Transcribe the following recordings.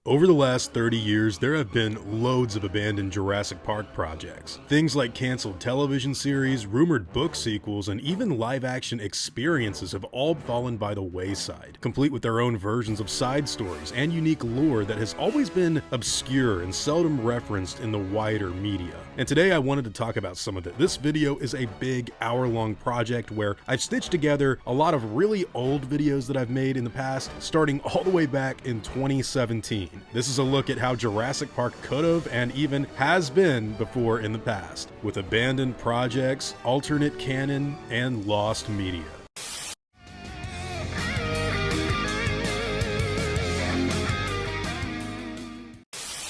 Over the last 30 years, there have been loads of abandoned Jurassic Park projects. Things like canceled television series, rumored book sequels, and even live-action experiences have all fallen by the wayside, complete with their own versions of side stories and unique lore that has always been obscure and seldom referenced in the wider media. And today I wanted to talk about some of it. This video is a big hour-long project where I've stitched together a lot of really old videos that I've made in the past, starting all the way back in 2017. This is a look at how Jurassic Park could have and even has been before in the past, with abandoned projects, alternate canon, and lost media.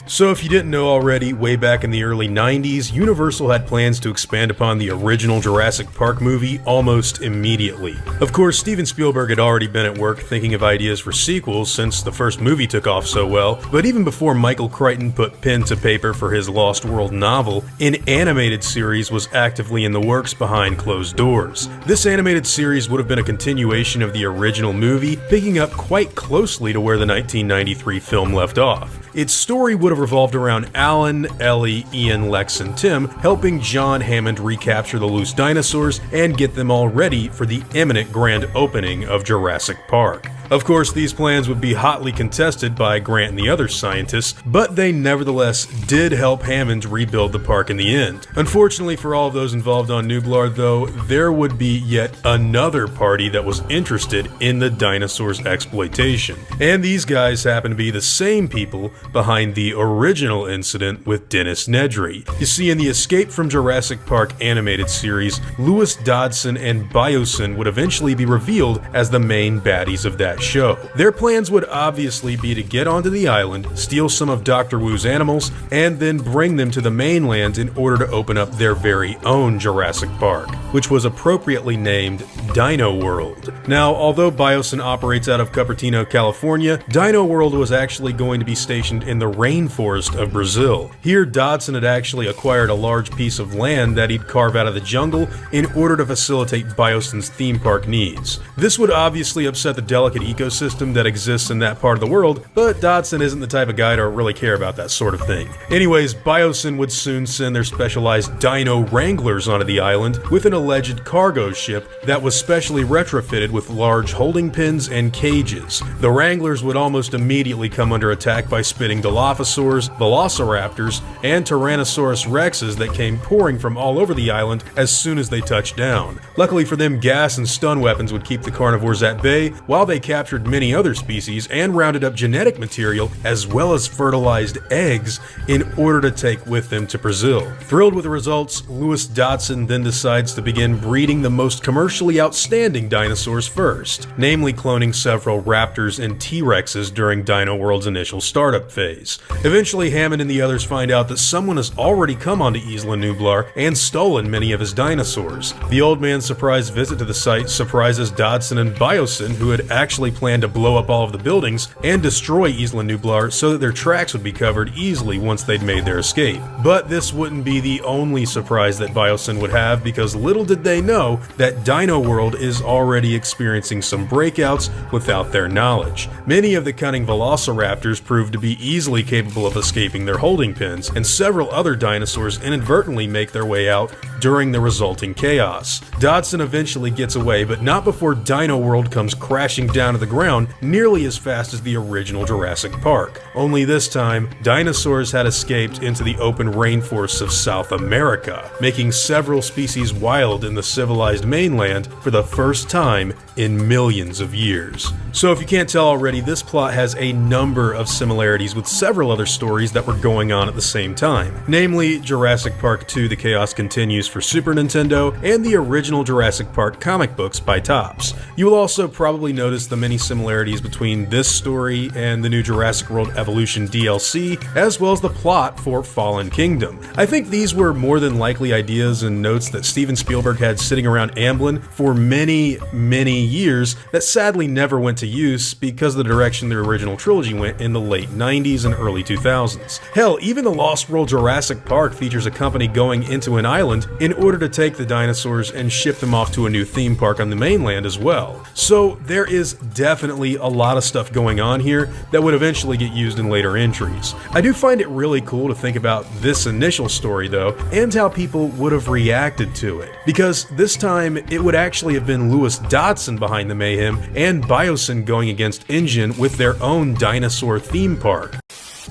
So if you didn't know already, way back in the early 90s, Universal had plans to expand upon the original Jurassic Park movie almost immediately. Of course, Steven Spielberg had already been at work thinking of ideas for sequels since the first movie took off so well, but even before Michael Crichton put pen to paper for his Lost World novel, an animated series was actively in the works behind closed doors. This animated series would have been a continuation of the original movie, picking up quite closely to where the 1993 film left off. Its story would have revolved around Alan, Ellie, Ian, Lex, and Tim helping John Hammond recapture the loose dinosaurs and get them all ready for the imminent grand opening of Jurassic Park. Of course, these plans would be hotly contested by Grant and the other scientists, but they nevertheless did help Hammond rebuild the park in the end. Unfortunately for all of those involved on Nublar, though, there would be yet another party that was interested in the dinosaurs' exploitation. And these guys happen to be the same people behind the original incident with Dennis Nedry. You see, in the Escape from Jurassic Park animated series, Lewis Dodson and Biosyn would eventually be revealed as the main baddies of that show. Their plans would obviously be to get onto the island, steal some of Dr. Wu's animals, and then bring them to the mainland in order to open up their very own Jurassic Park, which was appropriately named Dino World. Now, although Biosyn operates out of Cupertino, California, Dino World was actually going to be stationed in the rainforest of Brazil. Here, Dodson had actually acquired a large piece of land that he'd carve out of the jungle in order to facilitate Biosyn's theme park needs. This would obviously upset the delicate ecosystem that exists in that part of the world, but Dodson isn't the type of guy to really care about that sort of thing. Anyways, Biosyn would soon send their specialized Dino Wranglers onto the island with an alleged cargo ship that was specially retrofitted with large holding pens and cages. The Wranglers would almost immediately come under attack by spitting Dilophosaurs, Velociraptors, and Tyrannosaurus Rexes that came pouring from all over the island as soon as they touched down. Luckily for them, gas and stun weapons would keep the carnivores at bay, while they captured many other species and rounded up genetic material as well as fertilized eggs in order to take with them to Brazil. Thrilled with the results, Lewis Dodson then decides to begin breeding the most commercially outstanding dinosaurs first, namely cloning several raptors and T-Rexes during Dino World's initial startup phase. Eventually, Hammond and the others find out that someone has already come onto Isla Nublar and stolen many of his dinosaurs. The old man's surprise visit to the site surprises Dodson and Biosyn, who had actually planned to blow up all of the buildings and destroy Isla Nublar so that their tracks would be covered easily once they'd made their escape. But this wouldn't be the only surprise that Biosyn would have, because little did they know that Dino World is already experiencing some breakouts without their knowledge. Many of the cunning velociraptors proved to be easily capable of escaping their holding pens, and several other dinosaurs inadvertently make their way out during the resulting chaos. Dodson eventually gets away, but not before Dino World comes crashing down to the ground nearly as fast as the original Jurassic Park. Only this time, dinosaurs had escaped into the open rainforests of South America, making several species wild in the civilized mainland for the first time in millions of years. So if you can't tell already, this plot has a number of similarities with several other stories that were going on at the same time, namely Jurassic Park 2: The Chaos Continues for Super Nintendo and the original Jurassic Park comic books by Topps. You will also probably notice the many similarities between this story and the new Jurassic World Evilution DLC, as well as the plot for Fallen Kingdom. I think these were more than likely ideas and notes that Steven Spielberg had sitting around Amblin for many years that sadly never went to use because of the direction the original trilogy went in the late 90s and early 2000s. Hell, even the Lost World Jurassic Park features a company going into an island in order to take the dinosaurs and ship them off to a new theme park on the mainland as well. So there is definitely a lot of stuff going on here that would eventually get used in later entries. I do find it really cool to think about this initial story though, and how people would have reacted to it. Because this time, it would actually have been Lewis Dodson behind the mayhem, and Biosyn going against InGen with their own dinosaur theme park.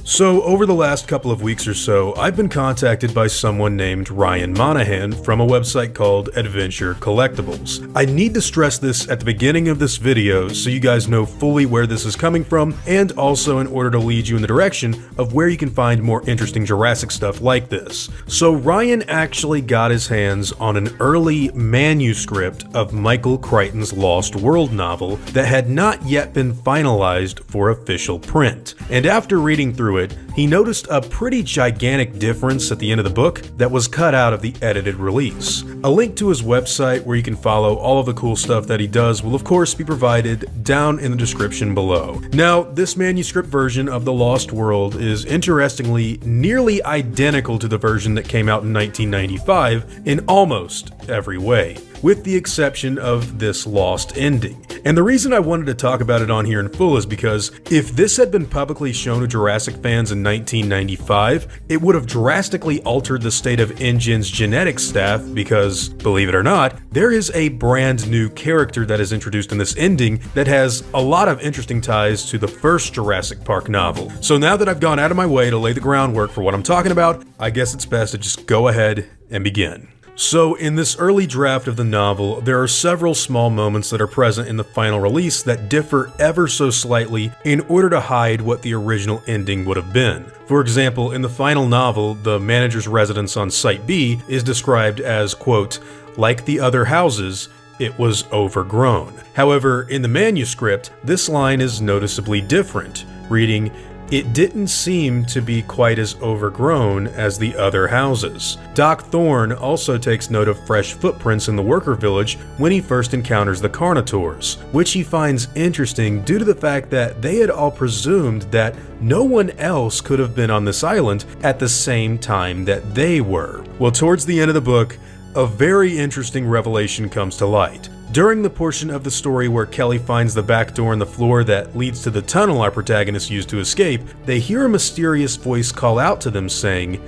So, over the last couple of weeks or so, I've been contacted by someone named Ryan Monahan from a website called Adventure Collectibles. I need to stress this at the beginning of this video so you guys know fully where this is coming from, and also in order to lead you in the direction of where you can find more interesting Jurassic stuff like this. So Ryan actually got his hands on an early manuscript of Michael Crichton's Lost World novel that had not yet been finalized for official print. And after reading through it, he noticed a pretty gigantic difference at the end of the book that was cut out of the edited release. A link to his website where you can follow all of the cool stuff that he does will of course be provided down in the description below. Now, this manuscript version of The Lost World is interestingly nearly identical to the version that came out in 1995 in almost every way, with the exception of this lost ending. And the reason I wanted to talk about it on here in full is because if this had been publicly shown to Jurassic fans in 1995, it would have drastically altered the state of InGen's genetics staff because, believe it or not, there is a brand new character that is introduced in this ending that has a lot of interesting ties to the first Jurassic Park novel. So now that I've gone out of my way to lay the groundwork for what I'm talking about, I guess it's best to just go ahead and begin. So in this early draft of the novel, there are several small moments that are present in the final release that differ ever so slightly in order to hide what the original ending would have been. For example, in the final novel, the manager's residence on Site B is described as, quote, "like the other houses, it was overgrown." However, in the manuscript, this line is noticeably different, reading, "It didn't seem to be quite as overgrown as the other houses." Doc Thorne also takes note of fresh footprints in the worker village when he first encounters the Carnotaurs, which he finds interesting due to the fact that they had all presumed that no one else could have been on this island at the same time that they were. Well, towards the end of the book, a very interesting revelation comes to light. During the portion of the story where Kelly finds the back door in the floor that leads to the tunnel our protagonist used to escape, they hear a mysterious voice call out to them saying,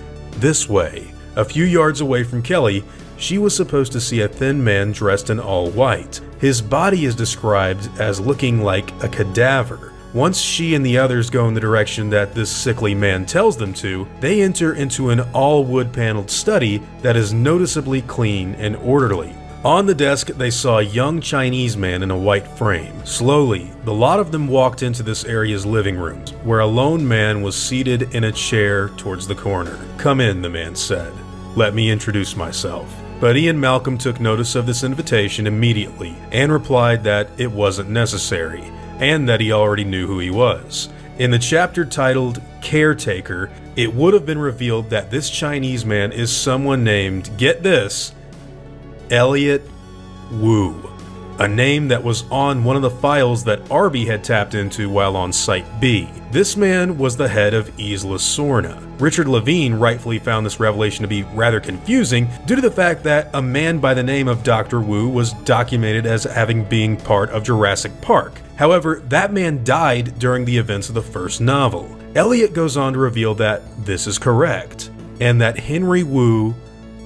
"This way." A few yards away from Kelly, she was supposed to see a thin man dressed in all white. His body is described as looking like a cadaver. Once she and the others go in the direction that this sickly man tells them to, they enter into an all-wood paneled study that is noticeably clean and orderly. On the desk, they saw a young Chinese man in a white frame. Slowly, the lot of them walked into this area's living room, where a lone man was seated in a chair towards the corner. "Come in," the man said. "Let me introduce myself." But Ian Malcolm took notice of this invitation immediately and replied that it wasn't necessary, and that he already knew who he was. In the chapter titled Caretaker, it would have been revealed that this Chinese man is someone named, get this, Elliot Wu, a name that was on one of the files that Arby had tapped into while on Site B. This man was the head of Isla Sorna. Richard Levine rightfully found this revelation to be rather confusing due to the fact that a man by the name of Dr. Wu was documented as having been part of Jurassic Park. However, that man died during the events of the first novel. Elliot goes on to reveal that this is correct, and that Henry Wu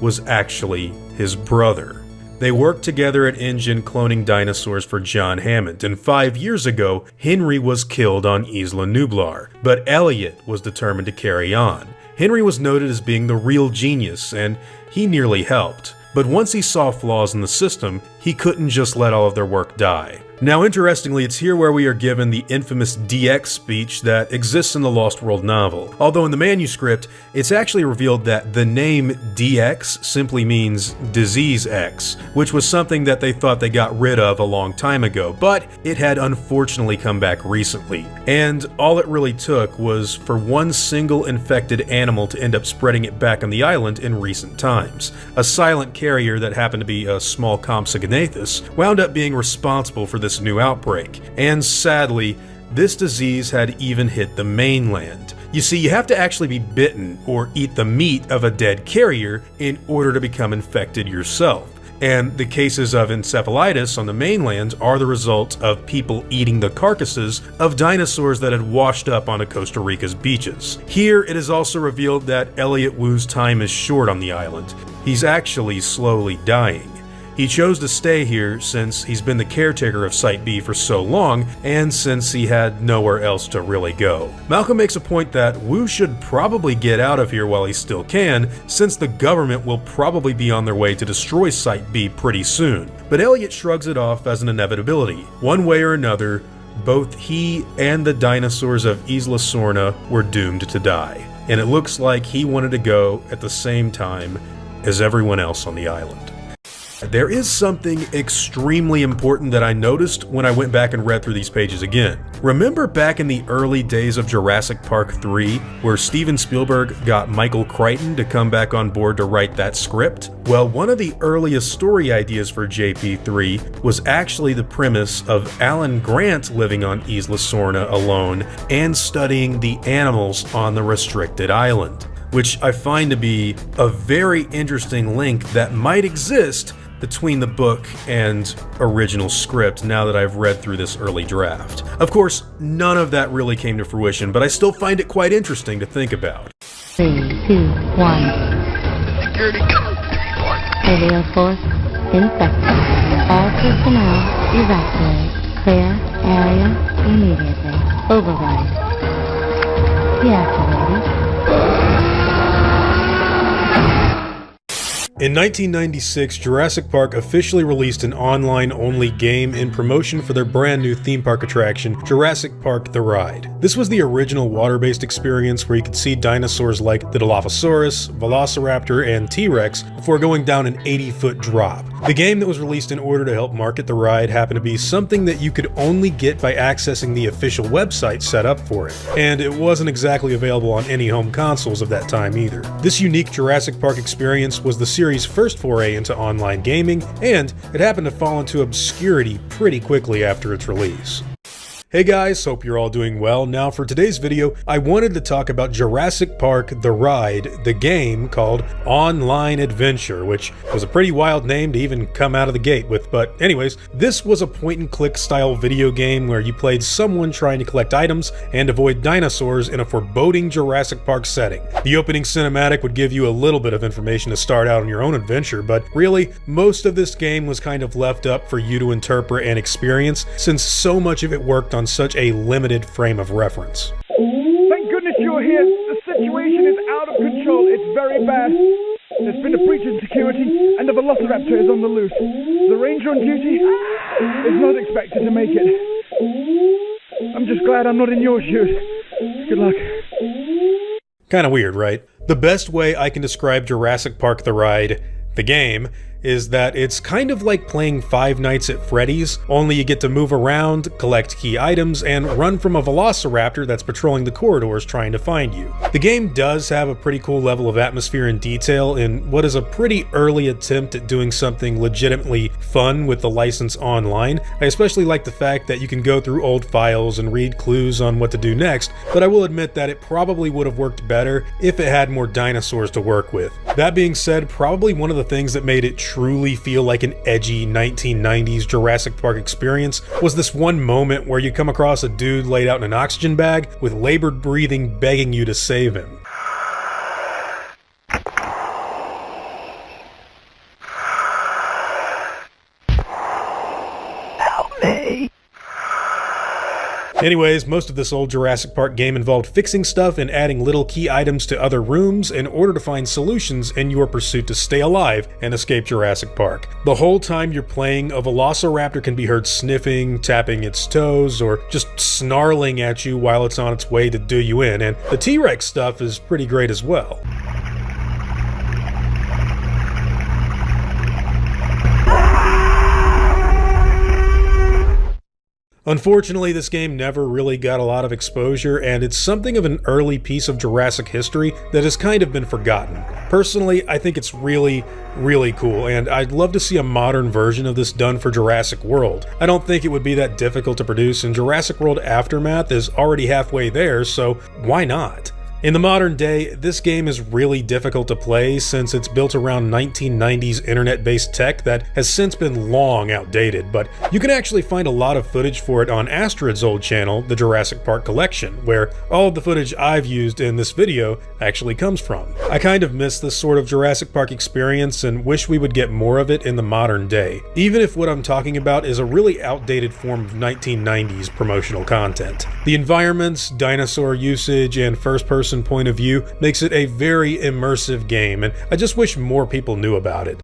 was actually his brother. They worked together at InGen cloning dinosaurs for John Hammond, and 5 years ago, Henry was killed on Isla Nublar, but Elliot was determined to carry on. Henry was noted as being the real genius, and he nearly helped. But once he saw flaws in the system, he couldn't just let all of their work die. Now, interestingly, it's here where we are given the infamous DX speech that exists in the Lost World novel. Although in the manuscript, it's actually revealed that the name DX simply means Disease X, which was something that they thought they got rid of a long time ago, but it had unfortunately come back recently. And all it really took was for one single infected animal to end up spreading it back on the island in recent times. A silent carrier that happened to be a small Compsognathus wound up being responsible for this this new outbreak. And sadly, this disease had even hit the mainland. You see, you have to actually be bitten or eat the meat of a dead carrier in order to become infected yourself. And the cases of encephalitis on the mainland are the result of people eating the carcasses of dinosaurs that had washed up onto Costa Rica's beaches. Here, it is also revealed that Elliot Wu's time is short on the island. He's actually slowly dying. He chose to stay here since he's been the caretaker of Site B for so long, and since he had nowhere else to really go. Malcolm makes a point that Wu should probably get out of here while he still can, since the government will probably be on their way to destroy Site B pretty soon. But Elliot shrugs it off as an inevitability. One way or another, both he and the dinosaurs of Isla Sorna were doomed to die. And it looks like he wanted to go at the same time as everyone else on the island. There is something extremely important that I noticed when I went back and read through these pages again. Remember back in the early days of Jurassic Park 3, where Steven Spielberg got Michael Crichton to come back on board to write that script? Well, one of the earliest story ideas for JP3 was actually the premise of Alan Grant living on Isla Sorna alone and studying the animals on the restricted island, which I find to be a very interesting link that might exist between the book and original script now that I've read through this early draft. Of course, none of that really came to fruition, but I still find it quite interesting to think about. 3, 2, 1. Security code. Radio force in sector. All personnel evacuate. Clear area immediately. Override. Deactivated. In 1996, Jurassic Park officially released an online-only game in promotion for their brand new theme park attraction, Jurassic Park The Ride. This was the original water-based experience where you could see dinosaurs like the Dilophosaurus, Velociraptor, and T-Rex before going down an 80-foot drop. The game that was released in order to help market the ride happened to be something that you could only get by accessing the official website set up for it, and it wasn't exactly available on any home consoles of that time either. This unique Jurassic Park experience was the series' first foray into online gaming, and it happened to fall into obscurity pretty quickly after its release. Hey guys, hope you're all doing well. Now for today's video, I wanted to talk about Jurassic Park The Ride, the game called Online Adventure, which was a pretty wild name to even come out of the gate with, but anyways, this was a point-and-click style video game where you played someone trying to collect items and avoid dinosaurs in a foreboding Jurassic Park setting. The opening cinematic would give you a little bit of information to start out on your own adventure, but really, most of this game was kind of left up for you to interpret and experience, since so much of it worked on such a limited frame of reference. Thank goodness you're here. The situation is out of control. It's very bad. There's been a breach in security, and the Velociraptor is on the loose. The ranger on duty is not expected to make it. I'm just glad I'm not in your shoes. Good luck. Kinda weird, right? The best way I can describe Jurassic Park The Ride, the game, is that it's kind of like playing Five Nights at Freddy's, only you get to move around, collect key items, and run from a velociraptor that's patrolling the corridors trying to find you. The game does have a pretty cool level of atmosphere and detail in what is a pretty early attempt at doing something legitimately fun with the license online. I especially like the fact that you can go through old files and read clues on what to do next, but I will admit that it probably would have worked better if it had more dinosaurs to work with. That being said, probably one of the things that made it truly feel like an edgy 1990s Jurassic Park experience was this one moment where you come across a dude laid out in an oxygen bag with labored breathing begging you to save him. Help me. Anyways, most of this old Jurassic Park game involved fixing stuff and adding little key items to other rooms in order to find solutions in your pursuit to stay alive and escape Jurassic Park. The whole time you're playing, a Velociraptor can be heard sniffing, tapping its toes, or just snarling at you while it's on its way to do you in, and the T-Rex stuff is pretty great as well. Unfortunately, this game never really got a lot of exposure, and it's something of an early piece of Jurassic history that has kind of been forgotten. Personally, I think it's really cool, and I'd love to see a modern version of this done for Jurassic World. I don't think it would be that difficult to produce, and Jurassic World Aftermath is already halfway there, so why not? In the modern day, this game is really difficult to play since it's built around 1990s internet-based tech that has since been long outdated, but you can actually find a lot of footage for it on Astrid's old channel, the Jurassic Park Collection, where all of the footage I've used in this video actually comes from. I kind of miss this sort of Jurassic Park experience and wish we would get more of it in the modern day, even if what I'm talking about is a really outdated form of 1990s promotional content. The environments, dinosaur usage, and first-person point of view makes it a very immersive game, and I just wish more people knew about it.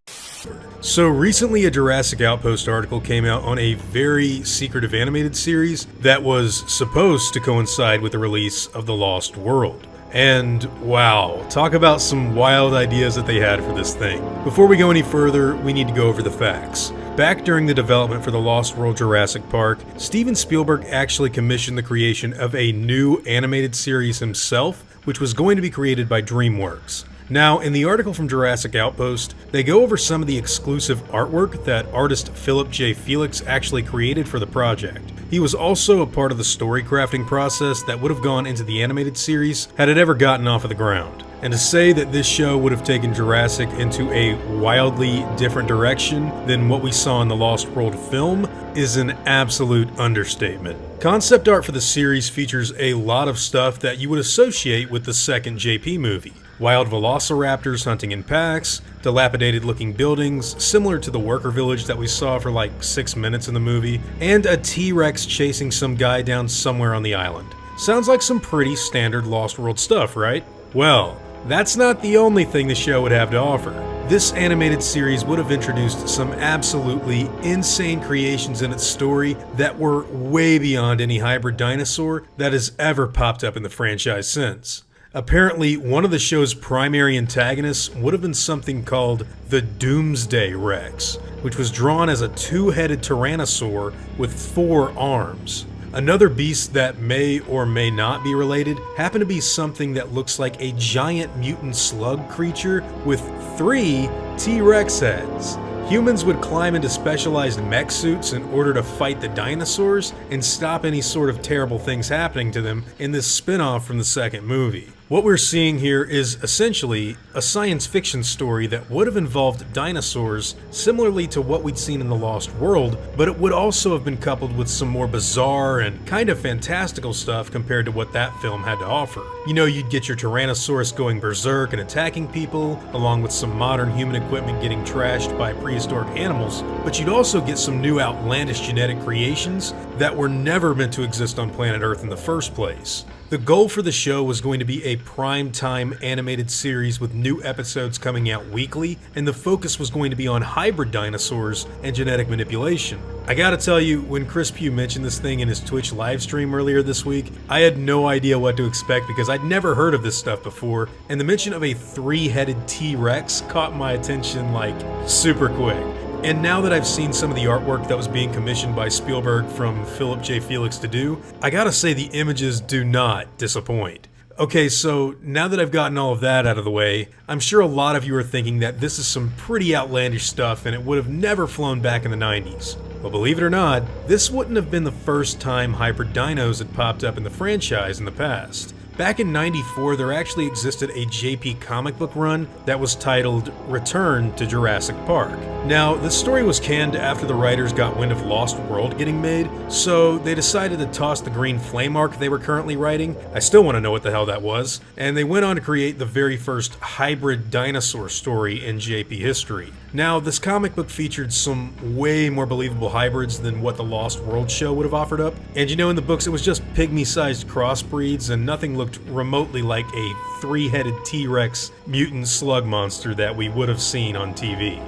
So recently a Jurassic Outpost article came out on a very secretive animated series that was supposed to coincide with the release of The Lost World. And wow, talk about some wild ideas that they had for this thing. Before we go any further, we need to go over the facts. Back during the development for The Lost World Jurassic Park, Steven Spielberg actually commissioned the creation of a new animated series himself, which was going to be created by DreamWorks. Now, in the article from Jurassic Outpost, they go over some of the exclusive artwork that artist Philip J. Felix actually created for the project. He was also a part of the story crafting process that would have gone into the animated series had it ever gotten off of the ground. And to say that this show would have taken Jurassic into a wildly different direction than what we saw in the Lost World film is an absolute understatement. Concept art for the series features a lot of stuff that you would associate with the second JP movie. Wild velociraptors hunting in packs, dilapidated looking buildings, similar to the worker village that we saw for like 6 minutes in the movie, and a T-Rex chasing some guy down somewhere on the island. Sounds like some pretty standard Lost World stuff, right? Well, that's not the only thing the show would have to offer. This animated series would have introduced some absolutely insane creations in its story that were way beyond any hybrid dinosaur that has ever popped up in the franchise since. Apparently, one of the show's primary antagonists would have been something called the Doomsday Rex, which was drawn as a two-headed tyrannosaur with 4 arms. Another beast that may or may not be related happened to be something that looks like a giant mutant slug creature with 3 T-Rex heads. Humans would climb into specialized mech suits in order to fight the dinosaurs and stop any sort of terrible things happening to them in this spin-off from the second movie. What we're seeing here is essentially a science fiction story that would have involved dinosaurs similarly to what we'd seen in The Lost World, but it would also have been coupled with some more bizarre and kind of fantastical stuff compared to what that film had to offer. You know, you'd get your Tyrannosaurus going berserk and attacking people, along with some modern human equipment getting trashed by prehistoric animals, but you'd also get some new outlandish genetic creations that were never meant to exist on planet Earth in the first place. The goal for the show was going to be a prime-time animated series with new episodes coming out weekly, and the focus was going to be on hybrid dinosaurs and genetic manipulation. I gotta tell you, when Chris Pugh mentioned this thing in his Twitch livestream earlier this week, I had no idea what to expect because I'd never heard of this stuff before, and the mention of a 3-headed T-Rex caught my attention like super quick. And now that I've seen some of the artwork that was being commissioned by Spielberg from Philip J. Felix to do, I gotta say the images do not disappoint. Okay, so now that I've gotten all of that out of the way, I'm sure a lot of you are thinking that this is some pretty outlandish stuff and it would have never flown back in the 90s. Well, believe it or not, this wouldn't have been the first time hybrid dinos had popped up in the franchise in the past. Back in '94, there actually existed a JP comic book run that was titled Return to Jurassic Park. Now, the story was canned after the writers got wind of Lost World getting made, so they decided to toss the green flame arc they were currently writing. I still want to know what the hell that was. And they went on to create the very first hybrid dinosaur story in JP history. Now, this comic book featured some way more believable hybrids than what the Lost World show would have offered up. And you know, in the books, it was just pygmy-sized crossbreeds, and nothing looked remotely like a 3-headed T-Rex mutant slug monster that we would have seen on TV.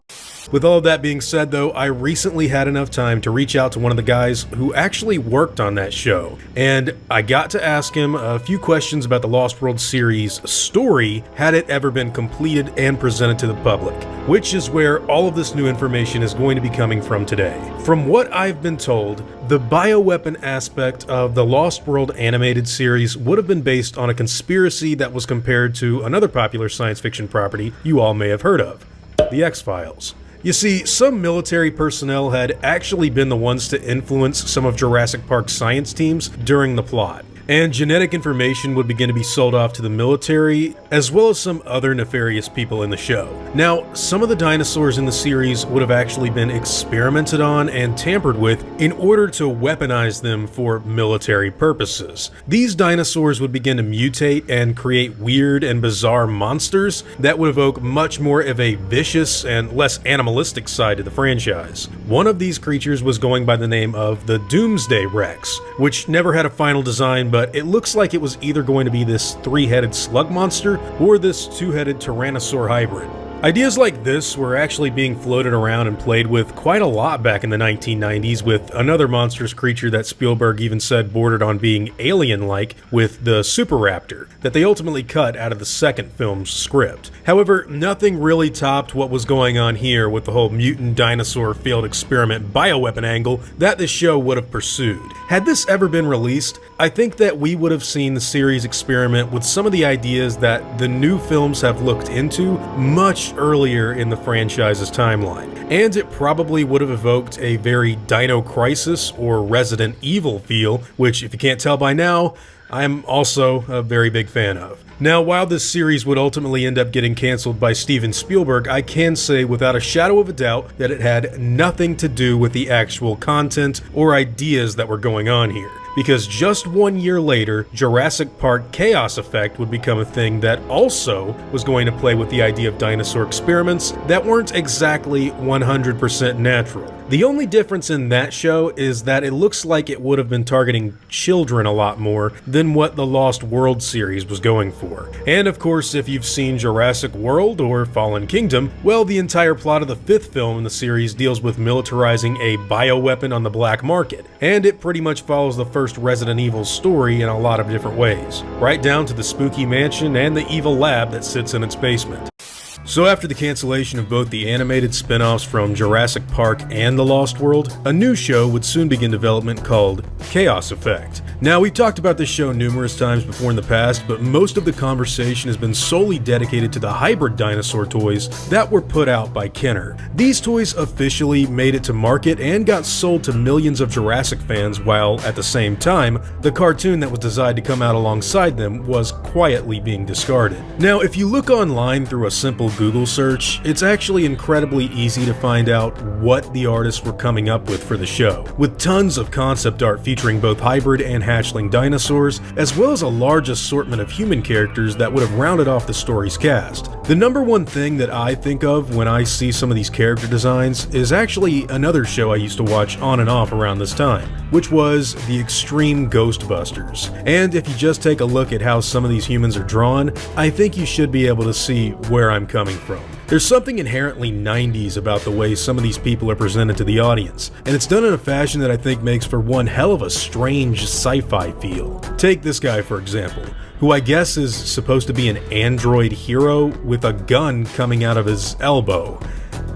With all of that being said though, I recently had enough time to reach out to one of the guys who actually worked on that show, and I got to ask him a few questions about the Lost World series story had it ever been completed and presented to the public, which is where all of this new information is going to be coming from today. From what I've been told, the bioweapon aspect of the Lost World animated series would have been based on a conspiracy that was compared to another popular science fiction property you all may have heard of, The X-Files. You see, some military personnel had actually been the ones to influence some of Jurassic Park's science teams during the plot, and genetic information would begin to be sold off to the military, as well as some other nefarious people in the show. Now, some of the dinosaurs in the series would have actually been experimented on and tampered with in order to weaponize them for military purposes. These dinosaurs would begin to mutate and create weird and bizarre monsters that would evoke much more of a vicious and less animalistic side to the franchise. One of these creatures was going by the name of the Doomsday Rex, which never had a final design, but it looks like it was either going to be this three-headed slug monster or this two-headed tyrannosaur hybrid. Ideas like this were actually being floated around and played with quite a lot back in the 1990s, with another monstrous creature that Spielberg even said bordered on being alien-like with the Superraptor, that they ultimately cut out of the second film's script. However, nothing really topped what was going on here with the whole mutant dinosaur field experiment bioweapon angle that this show would have pursued. Had this ever been released, I think that we would have seen the series experiment with some of the ideas that the new films have looked into much earlier in the franchise's timeline, and it probably would have evoked a very Dino Crisis or Resident Evil feel, which, if you can't tell by now, I'm also a very big fan of. Now, while this series would ultimately end up getting canceled by Steven Spielberg, I can say without a shadow of a doubt that it had nothing to do with the actual content or ideas that were going on here. Because just 1 year later, Jurassic Park Chaos Effect would become a thing that also was going to play with the idea of dinosaur experiments that weren't exactly 100% natural. The only difference in that show is that it looks like it would have been targeting children a lot more than what the Lost World series was going for. And of course, if you've seen Jurassic World or Fallen Kingdom, well, the entire plot of the fifth film in the series deals with militarizing a bioweapon on the black market, and it pretty much follows the first Resident Evil story in a lot of different ways, right down to the spooky mansion and the evil lab that sits in its basement. So after the cancellation of both the animated spin-offs from Jurassic Park and The Lost World, a new show would soon begin development called Chaos Effect. Now, we've talked about this show numerous times before in the past, but most of the conversation has been solely dedicated to the hybrid dinosaur toys that were put out by Kenner. These toys officially made it to market and got sold to millions of Jurassic fans, while at the same time, the cartoon that was designed to come out alongside them was quietly being discarded. Now, if you look online through a simple Google search, it's actually incredibly easy to find out what the artists were coming up with for the show, with tons of concept art featuring both hybrid and hatchling dinosaurs, as well as a large assortment of human characters that would have rounded off the story's cast. The number one thing that I think of when I see some of these character designs is actually another show I used to watch on and off around this time, which was The Extreme Ghostbusters. And if you just take a look at how some of these humans are drawn, I think you should be able to see where I'm coming from. There's something inherently 90s about the way some of these people are presented to the audience, and it's done in a fashion that I think makes for one hell of a strange sci-fi feel. Take this guy for example, who I guess is supposed to be an android hero with a gun coming out of his elbow.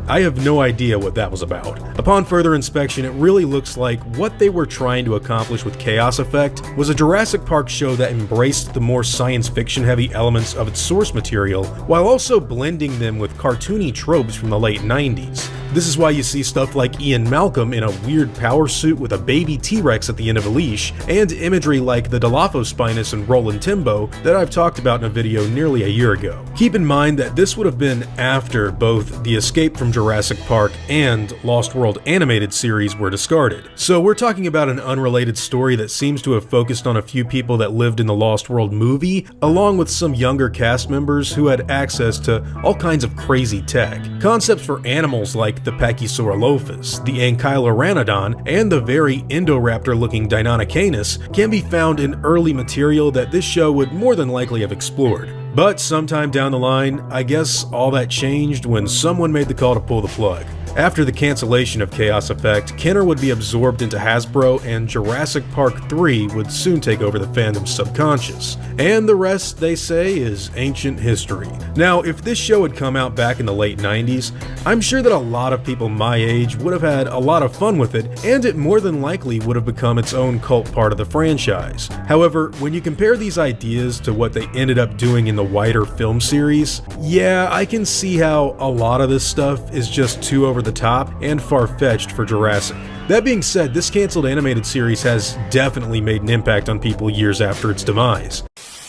I have no idea what that was about. Upon further inspection, it really looks like what they were trying to accomplish with Chaos Effect was a Jurassic Park show that embraced the more science fiction heavy elements of its source material, while also blending them with cartoony tropes from the late 90s. This is why you see stuff like Ian Malcolm in a weird power suit with a baby T-Rex at the end of a leash, and imagery like the Dilophospinus and Roland Timbo that I've talked about in a video nearly a year ago. Keep in mind that this would have been after both the Escape from Jurassic Park and Lost World animated series were discarded. So we're talking about an unrelated story that seems to have focused on a few people that lived in the Lost World movie, along with some younger cast members who had access to all kinds of crazy tech. Concepts for animals like the Pachysaurolophus, the Ankylorhamnodon, and the very Indoraptor-looking Deinonychus can be found in early material that this show would more than likely have explored. But sometime down the line, I guess all that changed when someone made the call to pull the plug. After the cancellation of Chaos Effect, Kenner would be absorbed into Hasbro, and Jurassic Park 3 would soon take over the fandom's subconscious. And the rest, they say, is ancient history. Now, if this show had come out back in the late 90s, I'm sure that a lot of people my age would have had a lot of fun with it, and it more than likely would have become its own cult part of the franchise. However, when you compare these ideas to what they ended up doing in the wider film series, yeah, I can see how a lot of this stuff is just too over the top and far-fetched for Jurassic. That being said, this canceled animated series has definitely made an impact on people years after its demise.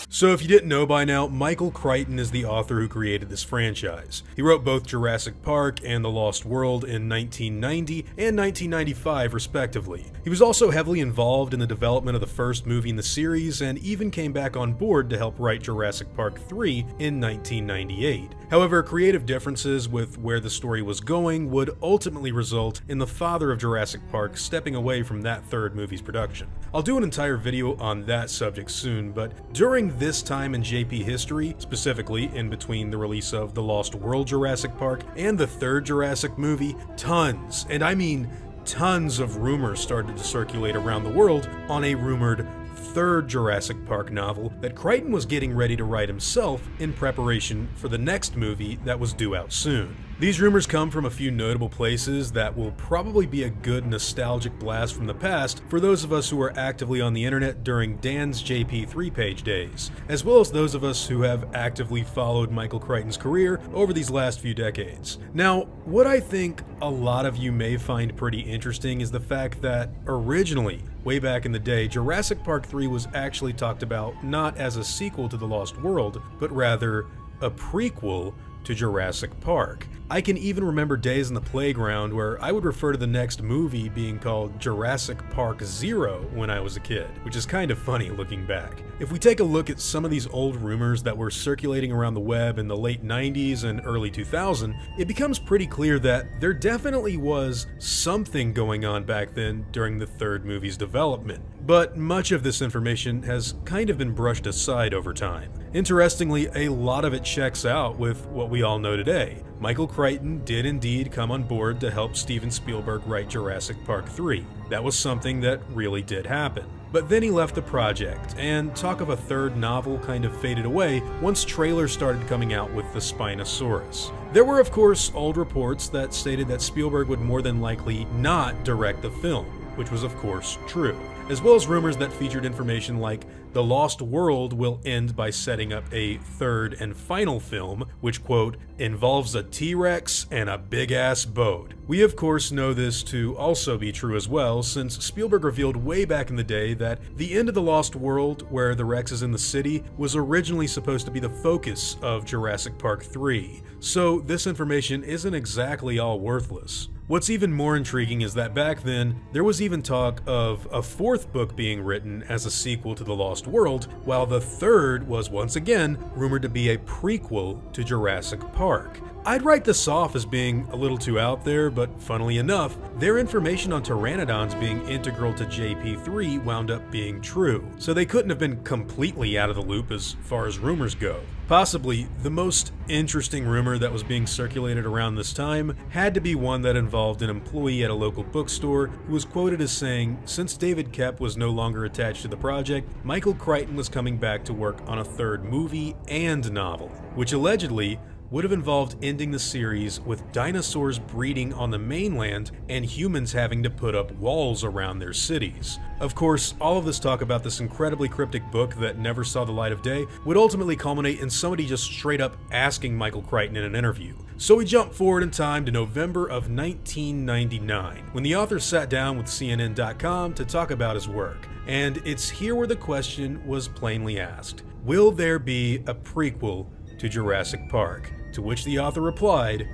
So if you didn't know by now, Michael Crichton is the author who created this franchise. He wrote both Jurassic Park and The Lost World in 1990 and 1995 respectively. He was also heavily involved in the development of the first movie in the series, and even came back on board to help write Jurassic Park 3 in 1998. However, creative differences with where the story was going would ultimately result in the father of Jurassic Park stepping away from that third movie's production. I'll do an entire video on that subject soon, but during this time in JP history, specifically in between the release of The Lost World Jurassic Park and the third Jurassic movie, tons, and I mean tons of rumors started to circulate around the world on a rumored third Jurassic Park novel that Crichton was getting ready to write himself in preparation for the next movie that was due out soon. These rumors come from a few notable places that will probably be a good nostalgic blast from the past for those of us who were actively on the internet during Dan's JP 3-page days, as well as those of us who have actively followed Michael Crichton's career over these last few decades. Now, what I think a lot of you may find pretty interesting is the fact that originally, way back in the day, Jurassic Park 3 was actually talked about not as a sequel to The Lost World, but rather a prequel to Jurassic Park. I can even remember days in the playground where I would refer to the next movie being called Jurassic Park Zero when I was a kid, which is kind of funny looking back. If we take a look at some of these old rumors that were circulating around the web in the late 90s and early 2000, it becomes pretty clear that there definitely was something going on back then during the third movie's development. But much of this information has kind of been brushed aside over time. Interestingly, a lot of it checks out with what we all know today. Michael Crichton did indeed come on board to help Steven Spielberg write Jurassic Park 3. That was something that really did happen. But then he left the project, and talk of a third novel kind of faded away once trailers started coming out with the Spinosaurus. There were of course old reports that stated that Spielberg would more than likely not direct the film, which was of course true, as well as rumors that featured information like The Lost World will end by setting up a third and final film, which, quote, involves a T-Rex and a big-ass boat. We of course know this to also be true as well, since Spielberg revealed way back in the day that the end of The Lost World, where the Rex is in the city, was originally supposed to be the focus of Jurassic Park 3. So this information isn't exactly all worthless. What's even more intriguing is that back then, there was even talk of a fourth book being written as a sequel to The Lost World, while the third was once again rumored to be a prequel to Jurassic Park. I'd write this off as being a little too out there, but funnily enough, their information on pteranodons being integral to JP3 wound up being true, so they couldn't have been completely out of the loop as far as rumors go. Possibly, the most interesting rumor that was being circulated around this time had to be one that involved an employee at a local bookstore who was quoted as saying, since David Koepp was no longer attached to the project, Michael Crichton was coming back to work on a third movie and novel, which allegedly would have involved ending the series with dinosaurs breeding on the mainland and humans having to put up walls around their cities. Of course, all of this talk about this incredibly cryptic book that never saw the light of day would ultimately culminate in somebody just straight up asking Michael Crichton in an interview. So we jump forward in time to November of 1999, when the author sat down with CNN.com to talk about his work. And it's here where the question was plainly asked: will there be a prequel to Jurassic Park? To which the author replied,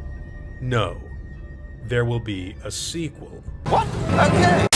no, there will be a sequel. What? Okay.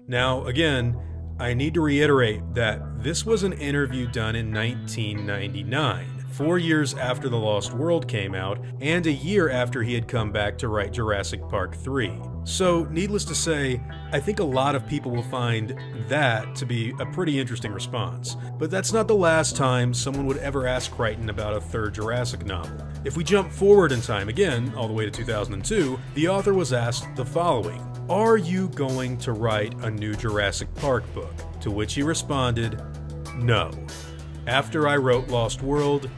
Now, again, I need to reiterate that this was an interview done in 1999. 4 years after The Lost World came out, and a year after he had come back to write Jurassic Park 3. So, needless to say, I think a lot of people will find that to be a pretty interesting response. But that's not the last time someone would ever ask Crichton about a third Jurassic novel. If we jump forward in time again, all the way to 2002, the author was asked the following: "Are you going to write a new Jurassic Park book?" To which he responded, "No. After I wrote Lost World,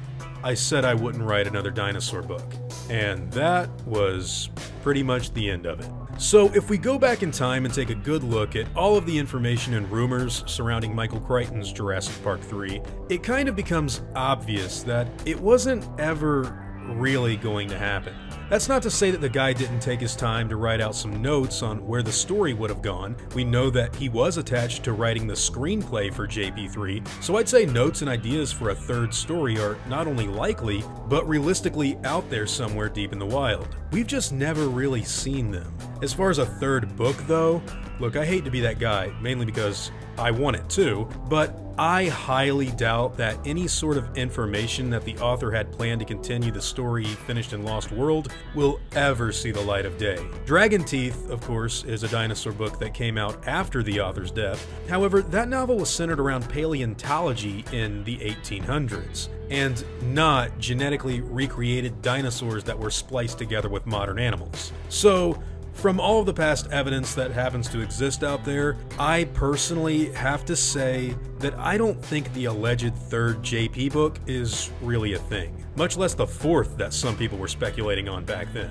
I said I wouldn't write another dinosaur book." And that was pretty much the end of it. So if we go back in time and take a good look at all of the information and rumors surrounding Michael Crichton's Jurassic Park 3, it kind of becomes obvious that it wasn't ever really going to happen. That's not to say that the guy didn't take his time to write out some notes on where the story would have gone. We know that he was attached to writing the screenplay for JP3, so I'd say notes and ideas for a third story are not only likely, but realistically out there somewhere deep in the wild. We've just never really seen them. As far as a third book though, look, I hate to be that guy, mainly because I want it too, but I highly doubt that any sort of information that the author had planned to continue the story he finished in Lost World will ever see the light of day. Dragon Teeth, of course, is a dinosaur book that came out after the author's death. However, that novel was centered around paleontology in the 1800s, and not genetically recreated dinosaurs that were spliced together with modern animals. So, from all of the past evidence that happens to exist out there, I personally have to say that I don't think the alleged third JP book is really a thing, much less the fourth that some people were speculating on back then.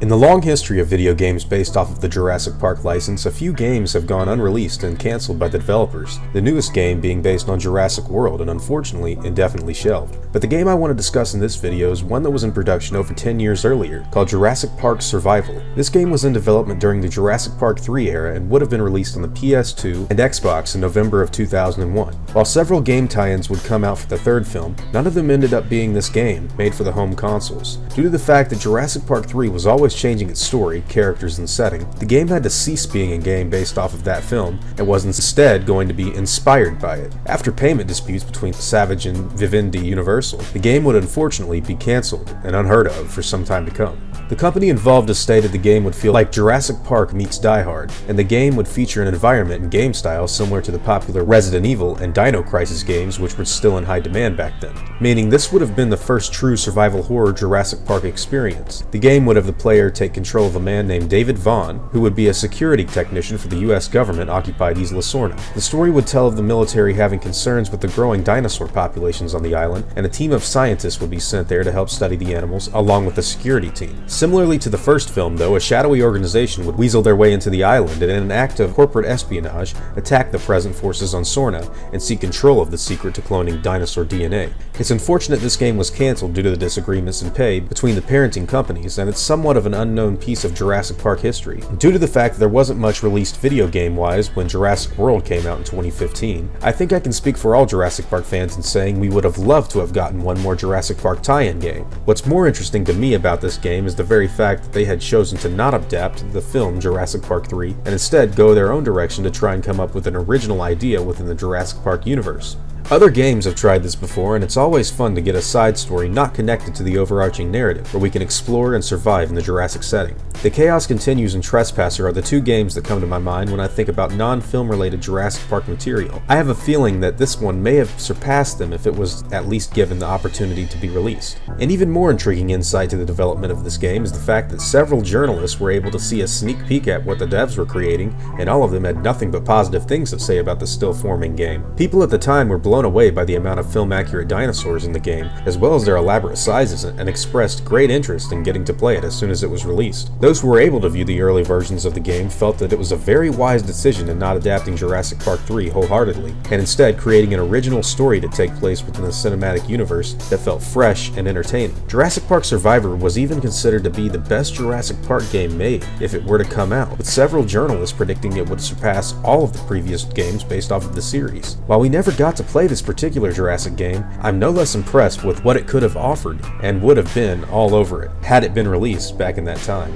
In the long history of video games based off of the Jurassic Park license, a few games have gone unreleased and cancelled by the developers, the newest game being based on Jurassic World and unfortunately indefinitely shelved. But the game I want to discuss in this video is one that was in production over 10 years earlier, called Jurassic Park Survival. This game was in development during the Jurassic Park 3 era and would have been released on the PS2 and Xbox in November of 2001. While several game tie-ins would come out for the third film, none of them ended up being this game, made for the home consoles. Due to the fact that Jurassic Park 3 was always changing its story, characters, and setting, the game had to cease being a game based off of that film and was instead going to be inspired by it. After payment disputes between Savage and Vivendi Universal, the game would unfortunately be cancelled and unheard of for some time to come. The company involved has stated the game would feel like Jurassic Park meets Die Hard, and the game would feature an environment and game style similar to the popular Resident Evil and Dino Crisis games, which were still in high demand back then, meaning this would have been the first true survival horror Jurassic Park experience. The game would have the player take control of a man named David Vaughn, who would be a security technician for the US government-occupied Isla Sorna. The story would tell of the military having concerns with the growing dinosaur populations on the island, and a team of scientists would be sent there to help study the animals, along with the security team. Similarly to the first film, though, a shadowy organization would weasel their way into the island and in an act of corporate espionage, attack the present forces on Sorna and seek control of the secret to cloning dinosaur DNA. It's unfortunate this game was cancelled due to the disagreements in pay between the parenting companies, and it's somewhat of an unknown piece of Jurassic Park history. Due to the fact that there wasn't much released video game-wise when Jurassic World came out in 2015, I think I can speak for all Jurassic Park fans in saying we would have loved to have gotten one more Jurassic Park tie-in game. What's more interesting to me about this game is the very fact that they had chosen to not adapt the film Jurassic Park 3 and instead go their own direction to try and come up with an original idea within the Jurassic Park universe. Other games have tried this before, and it's always fun to get a side story not connected to the overarching narrative, where we can explore and survive in the Jurassic setting. The Chaos Continues and Trespasser are the two games that come to my mind when I think about non-film related Jurassic Park material. I have a feeling that this one may have surpassed them if it was at least given the opportunity to be released. An even more intriguing insight to the development of this game is the fact that several journalists were able to see a sneak peek at what the devs were creating, and all of them had nothing but positive things to say about the still-forming game. People at the time were blown away by the amount of film-accurate dinosaurs in the game, as well as their elaborate sizes, and expressed great interest in getting to play it as soon as it was released. Those who were able to view the early versions of the game felt that it was a very wise decision in not adapting Jurassic Park 3 wholeheartedly, and instead creating an original story to take place within the cinematic universe that felt fresh and entertaining. Jurassic Park Survival was even considered to be the best Jurassic Park game made if it were to come out, with several journalists predicting it would surpass all of the previous games based off of the series. While we never got to play this particular Jurassic game, I'm no less impressed with what it could have offered and would have been all over it had it been released back in that time.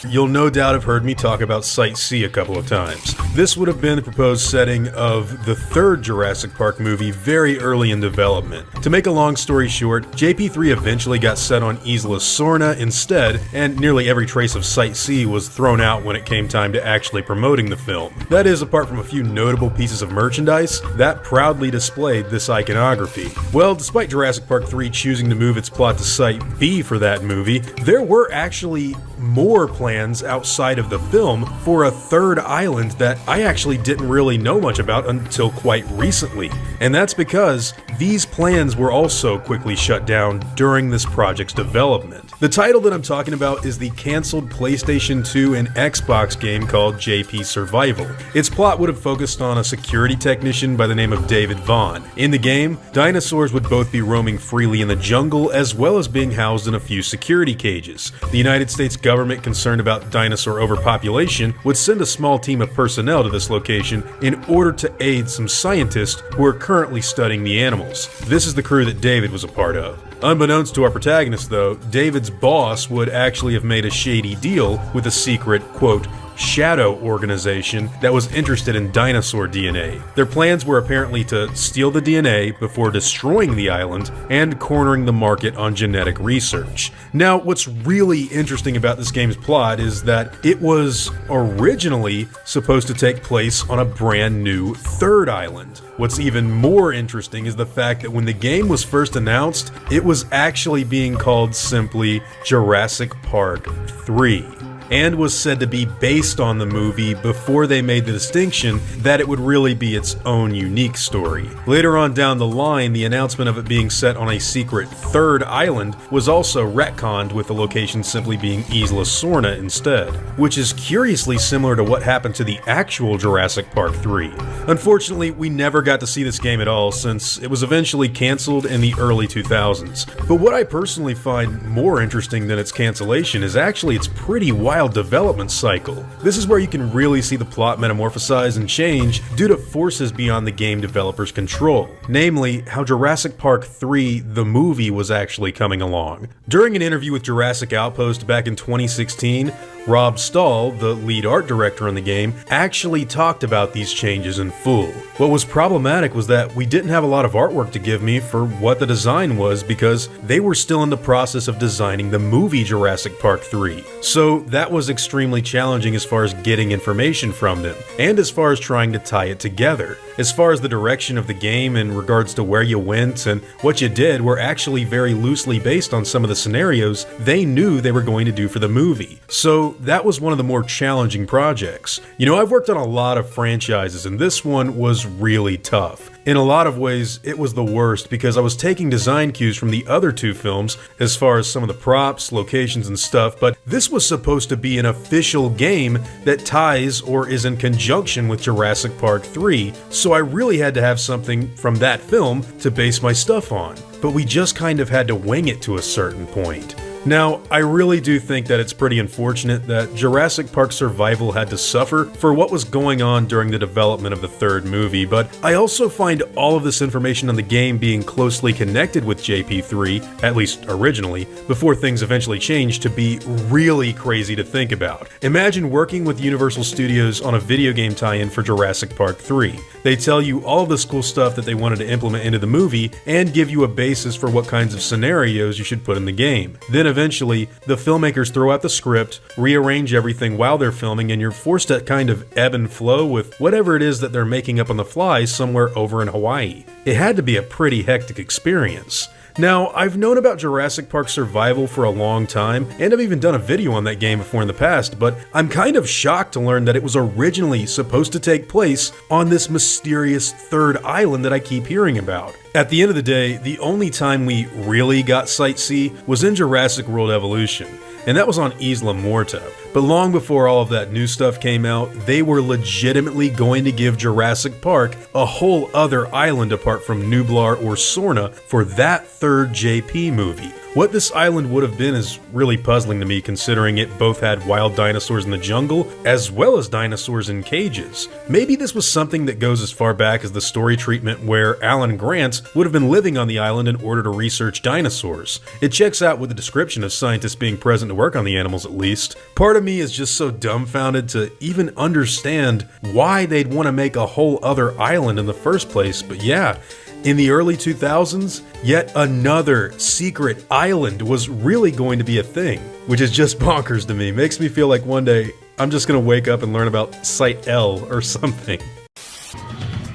You'll no doubt have heard me talk about Site C a couple of times. This would have been the proposed setting of the third Jurassic Park movie very early in development. To make a long story short, JP3 eventually got set on Isla Sorna instead, and nearly every trace of Site C was thrown out when it came time to actually promoting the film. That is, apart from a few notable pieces of merchandise that proudly displayed this iconography. Well, despite Jurassic Park 3 choosing to move its plot to Site B for that movie, there were actually more plans outside of the film for a third island that I actually didn't really know much about until quite recently. And that's because these plans were also quickly shut down during this project's development. The title that I'm talking about is the cancelled PlayStation 2 and Xbox game called JP Survival. Its plot would have focused on a security technician by the name of David Vaughn. In the game, dinosaurs would both be roaming freely in the jungle as well as being housed in a few security cages. The United States government, concerned about dinosaur overpopulation, would send a small team of personnel to this location in order to aid some scientists who are currently studying the animals. This is the crew that David was a part of. Unbeknownst to our protagonist though, David's boss would actually have made a shady deal with a secret, quote, shadow organization that was interested in dinosaur DNA. Their plans were apparently to steal the DNA before destroying the island and cornering the market on genetic research. Now, what's really interesting about this game's plot is that it was originally supposed to take place on a brand new third island. What's even more interesting is the fact that when the game was first announced, it was actually being called simply Jurassic Park 3. And was said to be based on the movie before they made the distinction that it would really be its own unique story. Later on down the line, the announcement of it being set on a secret third island was also retconned, with the location simply being Isla Sorna instead, which is curiously similar to what happened to the actual Jurassic Park 3. Unfortunately, we never got to see this game at all since it was eventually cancelled in the early 2000s. But what I personally find more interesting than its cancellation is actually its pretty wild development cycle. This is where you can really see the plot metamorphosize and change due to forces beyond the game developer's control, namely how Jurassic Park 3, the movie, was actually coming along. During an interview with Jurassic Outpost back in 2016, Rob Stahl, the lead art director on the game, actually talked about these changes in full. What was problematic was that we didn't have a lot of artwork to give me for what the design was because they were still in the process of designing the movie Jurassic Park 3. So that was extremely challenging as far as getting information from them, and as far as trying to tie it together. As far as the direction of the game in regards to where you went and what you did were actually very loosely based on some of the scenarios they knew they were going to do for the movie. So that was one of the more challenging projects. You know, I've worked on a lot of franchises and this one was really tough. In a lot of ways, it was the worst because I was taking design cues from the other two films as far as some of the props, locations, and stuff, but this was supposed to be an official game that ties or is in conjunction with Jurassic Park 3, so I really had to have something from that film to base my stuff on. But we just kind of had to wing it to a certain point. Now, I really do think that it's pretty unfortunate that Jurassic Park Survival had to suffer for what was going on during the development of the third movie, but I also find all of this information on the game being closely connected with JP3, at least originally, before things eventually changed, to be really crazy to think about. Imagine working with Universal Studios on a video game tie-in for Jurassic Park 3. They tell you all of this cool stuff that they wanted to implement into the movie and give you a basis for what kinds of scenarios you should put in the game. Then eventually, the filmmakers throw out the script, rearrange everything while they're filming, and you're forced to kind of ebb and flow with whatever it is that they're making up on the fly somewhere over in Hawaii. It had to be a pretty hectic experience. Now, I've known about Jurassic Park Survival for a long time, and I've even done a video on that game before in the past, but I'm kind of shocked to learn that it was originally supposed to take place on this mysterious third island that I keep hearing about. At the end of the day, the only time we really got Site C was in Jurassic World Evilution, and that was on Isla Morta. But long before all of that new stuff came out, they were legitimately going to give Jurassic Park a whole other island apart from Nublar or Sorna for that third JP movie. What this island would have been is really puzzling to me, considering it both had wild dinosaurs in the jungle as well as dinosaurs in cages. Maybe this was something that goes as far back as the story treatment where Alan Grant would have been living on the island in order to research dinosaurs. It checks out with the description of scientists being present to work on the animals at least. Part of me is just so dumbfounded to even understand why they'd want to make a whole other island in the first place. But yeah, in the early 2000s, yet another secret island was really going to be a thing, which is just bonkers to me. Makes me feel like one day I'm just going to wake up and learn about Site L or something.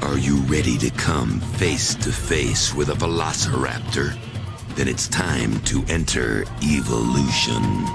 Are you ready to come face to face with a velociraptor? Then it's time to enter Evilution.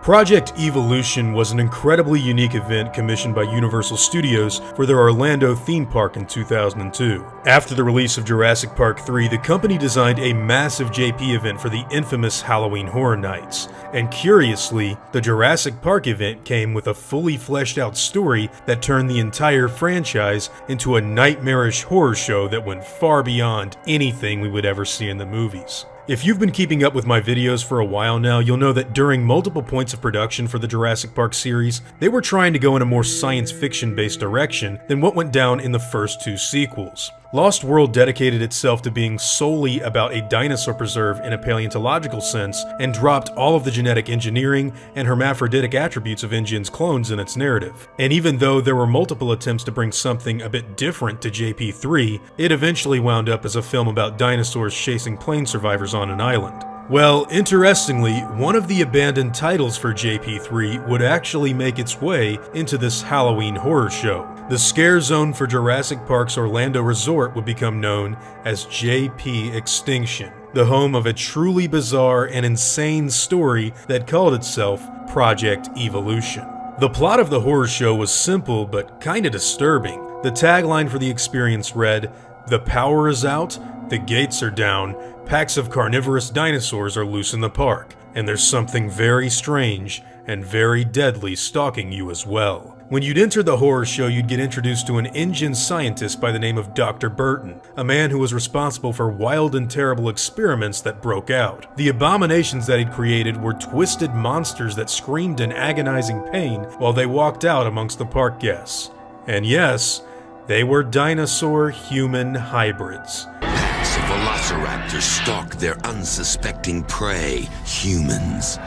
Project Evilution was an incredibly unique event commissioned by Universal Studios for their Orlando theme park in 2002. After the release of Jurassic Park 3, the company designed a massive JP event for the infamous Halloween Horror Nights. And curiously, the Jurassic Park event came with a fully fleshed out story that turned the entire franchise into a nightmarish horror show that went far beyond anything we would ever see in the movies. If you've been keeping up with my videos for a while now, you'll know that during multiple points of production for the Jurassic Park series, they were trying to go in a more science fiction-based direction than what went down in the first two sequels. Lost World dedicated itself to being solely about a dinosaur preserve in a paleontological sense and dropped all of the genetic engineering and hermaphroditic attributes of InGen's clones in its narrative. And even though there were multiple attempts to bring something a bit different to JP3, it eventually wound up as a film about dinosaurs chasing plane survivors on an island. Well, interestingly, one of the abandoned titles for JP3 would actually make its way into this Halloween horror show. The scare zone for Jurassic Park's Orlando resort would become known as JP Extinction, the home of a truly bizarre and insane story that called itself Project Evilution. The plot of the horror show was simple but kinda disturbing. The tagline for the experience read, "The power is out, the gates are down, packs of carnivorous dinosaurs are loose in the park, and there's something very strange and very deadly stalking you as well." When you'd enter the horror show, you'd get introduced to an InGen scientist by the name of Dr. Burton, a man who was responsible for wild and terrible experiments that broke out. The abominations that he'd created were twisted monsters that screamed in agonizing pain while they walked out amongst the park guests. And yes, they were dinosaur-human hybrids. Packs of velociraptors stalk their unsuspecting prey, humans.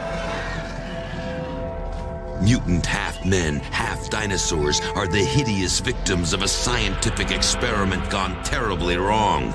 Mutant half-men, half-dinosaurs are the hideous victims of a scientific experiment gone terribly wrong.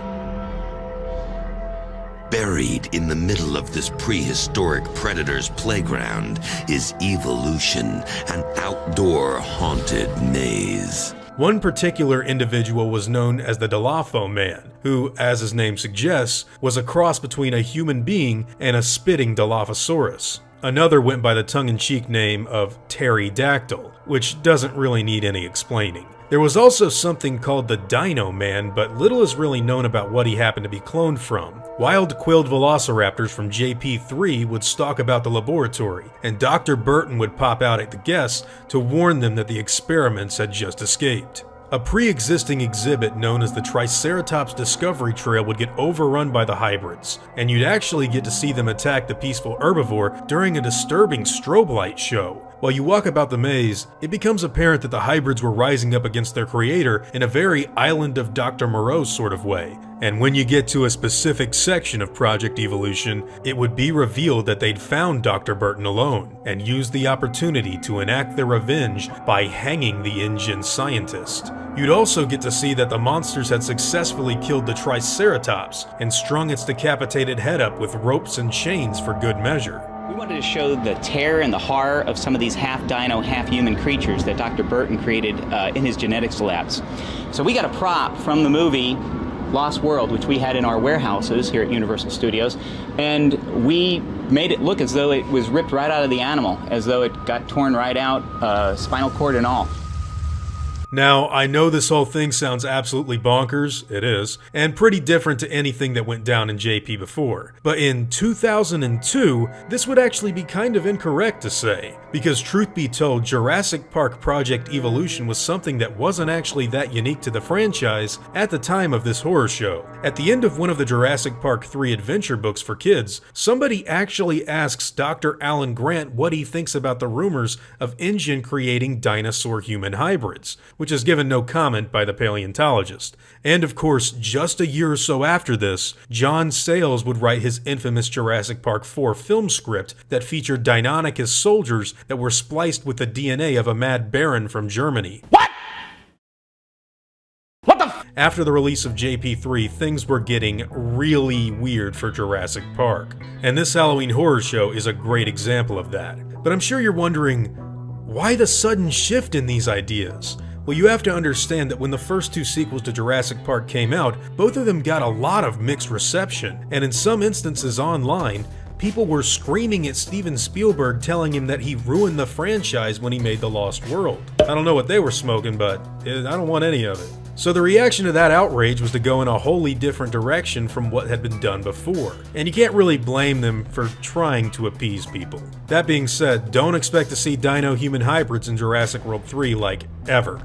Buried in the middle of this prehistoric predator's playground is Evilution, an outdoor haunted maze. One particular individual was known as the Dilopho Man, who, as his name suggests, was a cross between a human being and a spitting Dilophosaurus. Another went by the tongue-in-cheek name of Pterodactyl, which doesn't really need any explaining. There was also something called the Dino Man, but little is really known about what he happened to be cloned from. Wild quilled velociraptors from JP3 would stalk about the laboratory, and Dr. Burton would pop out at the guests to warn them that the experiments had just escaped. A pre-existing exhibit known as the Triceratops Discovery Trail would get overrun by the hybrids, and you'd actually get to see them attack the peaceful herbivore during a disturbing strobe light show. While you walk about the maze, it becomes apparent that the hybrids were rising up against their creator in a very Island of Dr. Moreau sort of way. And when you get to a specific section of Project Evilution, it would be revealed that they'd found Dr. Burton alone, and used the opportunity to enact their revenge by hanging the InGen scientist. You'd also get to see that the monsters had successfully killed the Triceratops, and strung its decapitated head up with ropes and chains for good measure. We wanted to show the terror and the horror of some of these half-dino, half-human creatures that Dr. Burton created in his genetics labs. So we got a prop from the movie Lost World, which we had in our warehouses here at Universal Studios, and we made it look as though it was ripped right out of the animal, as though it got torn right out, spinal cord and all. Now, I know this whole thing sounds absolutely bonkers, it is, and pretty different to anything that went down in JP before. But in 2002, this would actually be kind of incorrect to say, because truth be told, Jurassic Park Project Evilution was something that wasn't actually that unique to the franchise at the time of this horror show. At the end of one of the Jurassic Park 3 adventure books for kids, somebody actually asks Dr. Alan Grant what he thinks about the rumors of InGen creating dinosaur-human hybrids, which is given no comment by the paleontologist. And of course, just a year or so after this, John Sayles would write his infamous Jurassic Park 4 film script that featured Deinonychus soldiers that were spliced with the DNA of a mad baron from Germany. After the release of JP3, things were getting really weird for Jurassic Park, and this Halloween horror show is a great example of that. But I'm sure you're wondering, why the sudden shift in these ideas? Well, you have to understand that when the first two sequels to Jurassic Park came out, both of them got a lot of mixed reception, and in some instances online, people were screaming at Steven Spielberg telling him that he ruined the franchise when he made The Lost World. I don't know what they were smoking, but I don't want any of it. So the reaction to that outrage was to go in a wholly different direction from what had been done before, and you can't really blame them for trying to appease people. That being said, don't expect to see dino-human hybrids in Jurassic World 3 like ever.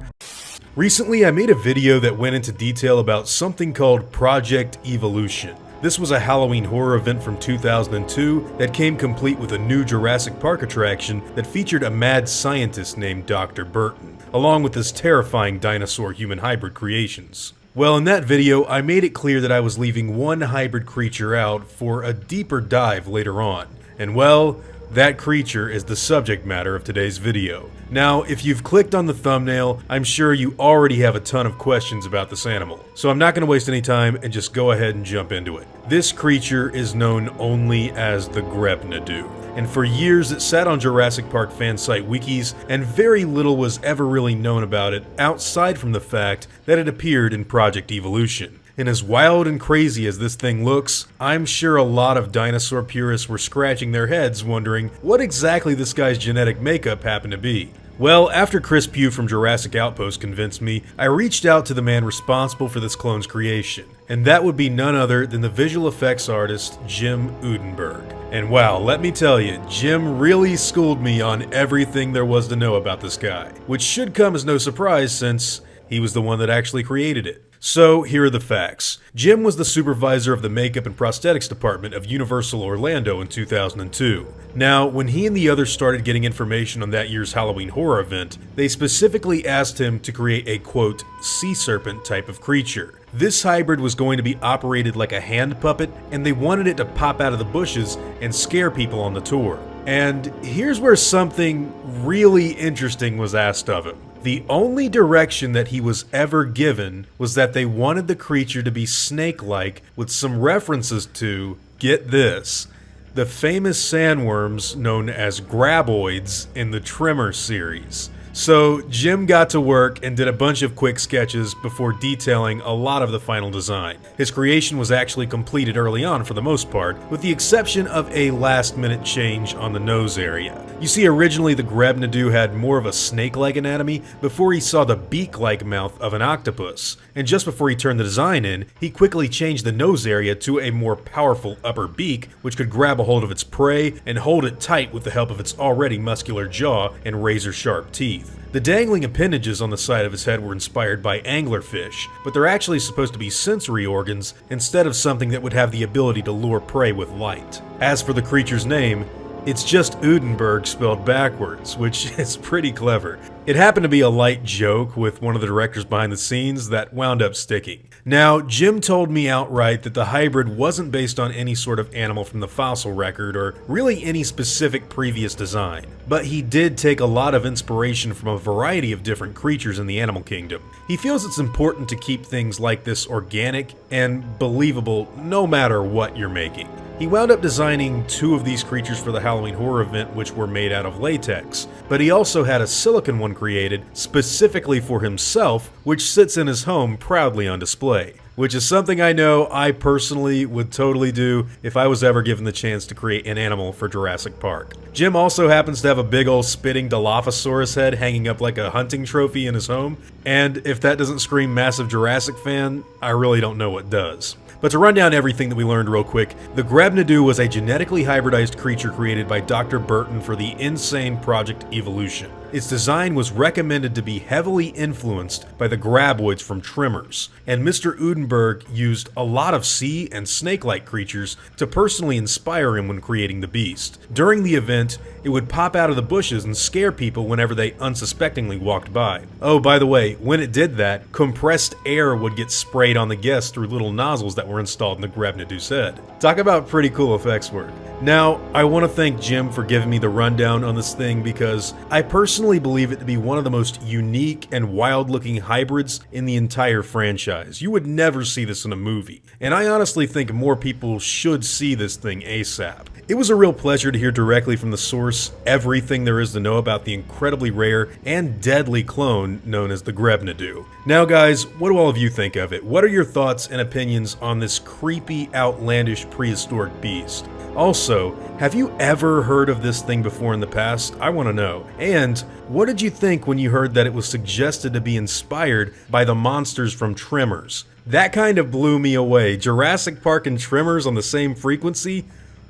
Recently I made a video that went into detail about something called Project Evilution. This was a Halloween horror event from 2002 that came complete with a new Jurassic Park attraction that featured a mad scientist named Dr. Burton, along with his terrifying dinosaur-human hybrid creations. Well, in that video, I made it clear that I was leaving one hybrid creature out for a deeper dive later on. And well, that creature is the subject matter of today's video. Now, if you've clicked on the thumbnail, I'm sure you already have a ton of questions about this animal. So I'm not going to waste any time and just go ahead and jump into it. This creature is known only as the Grabnadoo, and for years it sat on Jurassic Park fan site wikis, and very little was ever really known about it outside from the fact that it appeared in Project Evilution. And as wild and crazy as this thing looks, I'm sure a lot of dinosaur purists were scratching their heads wondering what exactly this guy's genetic makeup happened to be. Well, after Chris Pugh from Jurassic Outpost convinced me, I reached out to the man responsible for this clone's creation, and that would be none other than the visual effects artist Jim Udenberg. And wow, let me tell you, Jim really schooled me on everything there was to know about this guy, which should come as no surprise since he was the one that actually created it. So here are the facts. Jim was the supervisor of the makeup and prosthetics department of Universal Orlando in 2002. Now, when he and the others started getting information on that year's Halloween horror event, they specifically asked him to create a, quote, sea serpent type of creature. This hybrid was going to be operated like a hand puppet, and they wanted it to pop out of the bushes and scare people on the tour. And here's where something really interesting was asked of him. The only direction that he was ever given was that they wanted the creature to be snake-like with some references to, get this, the famous sandworms known as graboids in the Tremor series. So Jim got to work and did a bunch of quick sketches before detailing a lot of the final design. His creation was actually completed early on for the most part, with the exception of a last-minute change on the nose area. You see, originally the Grabnadoo had more of a snake-like anatomy before he saw the beak-like mouth of an octopus. And just before he turned the design in, he quickly changed the nose area to a more powerful upper beak, which could grab a hold of its prey and hold it tight with the help of its already muscular jaw and razor-sharp teeth. The dangling appendages on the side of his head were inspired by anglerfish, but they're actually supposed to be sensory organs instead of something that would have the ability to lure prey with light. As for the creature's name, it's just Udenberg spelled backwards, which is pretty clever. It happened to be a light joke with one of the directors behind the scenes that wound up sticking. Now, Jim told me outright that the hybrid wasn't based on any sort of animal from the fossil record or really any specific previous design, but he did take a lot of inspiration from a variety of different creatures in the animal kingdom. He feels it's important to keep things like this organic and believable no matter what you're making. He wound up designing 2 of these creatures for the Halloween horror event, which were made out of latex, but he also had a silicone one created specifically for himself, which sits in his home proudly on display, which is something I know I personally would totally do if I was ever given the chance to create an animal for Jurassic Park. Jim also happens to have a big ol' spitting Dilophosaurus head hanging up like a hunting trophy in his home, and if that doesn't scream massive Jurassic fan, I really don't know what does. But to run down everything that we learned real quick, the Grabnadoo was a genetically hybridized creature created by Dr. Burton for the insane Project Evilution. its design was recommended to be heavily influenced by the graboids from Tremors, and Mr. Udenberg used a lot of sea and snake-like creatures to personally inspire him when creating the beast. During the event, it would pop out of the bushes and scare people whenever they unsuspectingly walked by. Oh, by the way, when it did that, compressed air would get sprayed on the guests through little nozzles that were installed in the Grabnadoo's head. Talk about pretty cool effects work. Now, I want to thank Jim for giving me the rundown on this thing because I personally believe it to be one of the most unique and wild-looking hybrids in the entire franchise. You would never see this in a movie, and I honestly think more people should see this thing ASAP. It was a real pleasure to hear directly from the source everything there is to know about the incredibly rare and deadly clone known as the Grabnadoo. Now guys, what do all of you think of it? What are your thoughts and opinions on this creepy, outlandish prehistoric beast? Also, have you ever heard of this thing before in the past? I want to know. And what did you think when you heard that it was suggested to be inspired by the monsters from Tremors? That kind of blew me away. Jurassic Park and Tremors on the same frequency?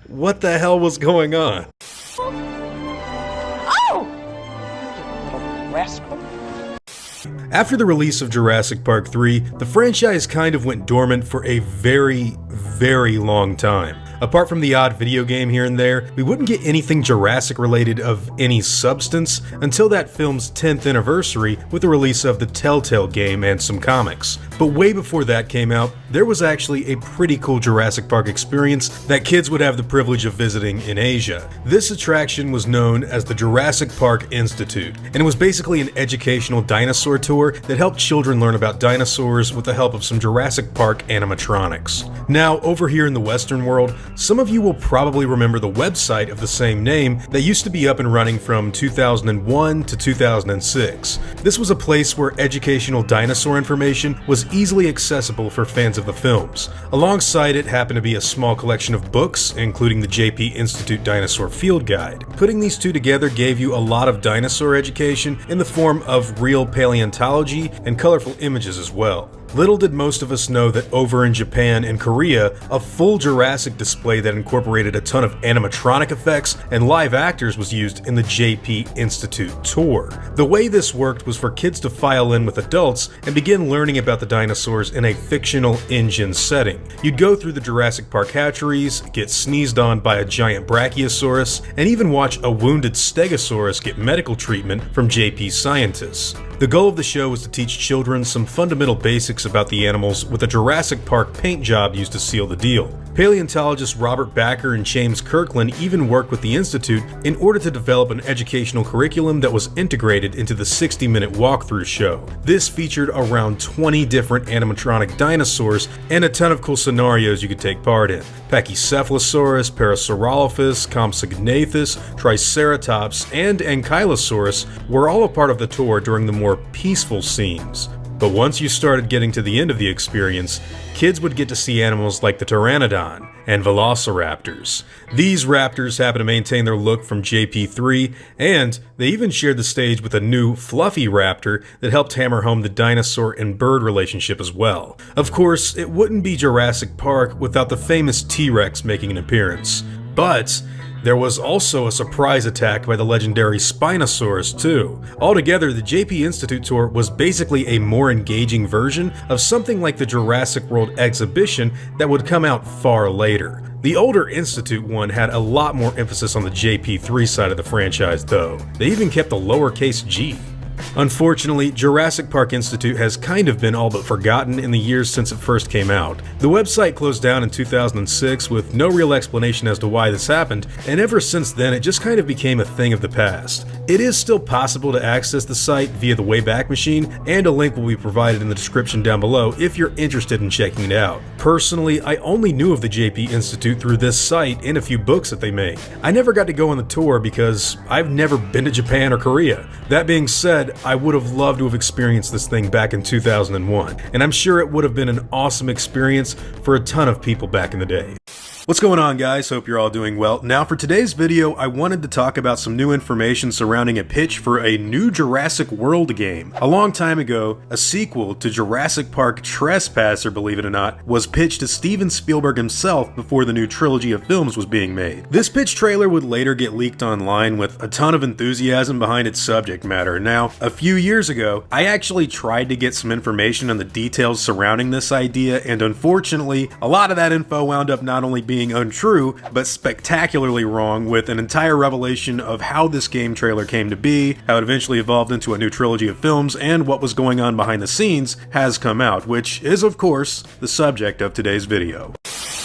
What the hell was going on? Oh! You little rascal. After the release of Jurassic Park 3, the franchise kind of went dormant for a very, very long time. Apart from the odd video game here and there, we wouldn't get anything Jurassic related of any substance until that film's 10th anniversary with the release of the Telltale game and some comics. But way before that came out, there was actually a pretty cool Jurassic Park experience that kids would have the privilege of visiting in Asia. This attraction was known as the Jurassic Park Institute, and it was basically an educational dinosaur tour that helped children learn about dinosaurs with the help of some Jurassic Park animatronics. Now, over here in the Western world, some of you will probably remember the website of the same name that used to be up and running from 2001 to 2006. This was a place where educational dinosaur information was easily accessible for fans of the films. Alongside it happened to be a small collection of books, including the JP Institute Dinosaur Field Guide. Putting these two together gave you a lot of dinosaur education in the form of real paleontology and colorful images as well. Little did most of us know that over in Japan and Korea, a full Jurassic display that incorporated a ton of animatronic effects and live actors was used in the JP Institute tour. The way this worked was for kids to file in with adults and begin learning about the dinosaurs in a fictional engine setting. You'd go through the Jurassic Park hatcheries, get sneezed on by a giant Brachiosaurus, and even watch a wounded Stegosaurus get medical treatment from JP scientists. The goal of the show was to teach children some fundamental basics about the animals with a Jurassic Park paint job used to seal the deal. Paleontologists Robert Backer and James Kirkland even worked with the Institute in order to develop an educational curriculum that was integrated into the 60-minute walkthrough show. This featured around 20 different animatronic dinosaurs and a ton of cool scenarios you could take part in. Pachycephalosaurus, Parasaurolophus, Compsognathus, Triceratops, and Ankylosaurus were all a part of the tour during the more peaceful scenes. But once you started getting to the end of the experience, kids would get to see animals like the Pteranodon and Velociraptors. These raptors happen to maintain their look from JP3, and they even shared the stage with a new fluffy raptor that helped hammer home the dinosaur and bird relationship as well. Of course, it wouldn't be Jurassic Park without the famous T-Rex making an appearance. But there was also a surprise attack by the legendary Spinosaurus too. Altogether, the JP Institute tour was basically a more engaging version of something like the Jurassic World exhibition that would come out far later. The older Institute one had a lot more emphasis on the JP3 side of the franchise though. They even kept the lowercase g. Unfortunately, Jurassic Park Institute has kind of been all but forgotten in the years since it first came out. The website closed down in 2006 with no real explanation as to why this happened, and ever since then it just kind of became a thing of the past. It is still possible to access the site via the Wayback Machine, and a link will be provided in the description down below if you're interested in checking it out. Personally, I only knew of the JP Institute through this site and a few books that they make. I never got to go on the tour because I've never been to Japan or Korea. That being said, I would have loved to have experienced this thing back in 2001, and I'm sure it would have been an awesome experience for a ton of people back in the day. What's going on, guys? Hope you're all doing well. Now for today's video, I wanted to talk about some new information surrounding a pitch for a new Jurassic World game. A long time ago, a sequel to Jurassic Park Trespasser, believe it or not, was pitched to Steven Spielberg himself before the new trilogy of films was being made. This pitch trailer would later get leaked online with a ton of enthusiasm behind its subject matter. Now, a few years ago, I actually tried to get some information on the details surrounding this idea, and unfortunately, a lot of that info wound up not only being untrue, but spectacularly wrong, with an entire revelation of how this game trailer came to be, how it eventually evolved into a new trilogy of films, and what was going on behind the scenes has come out, which is of course the subject of today's video.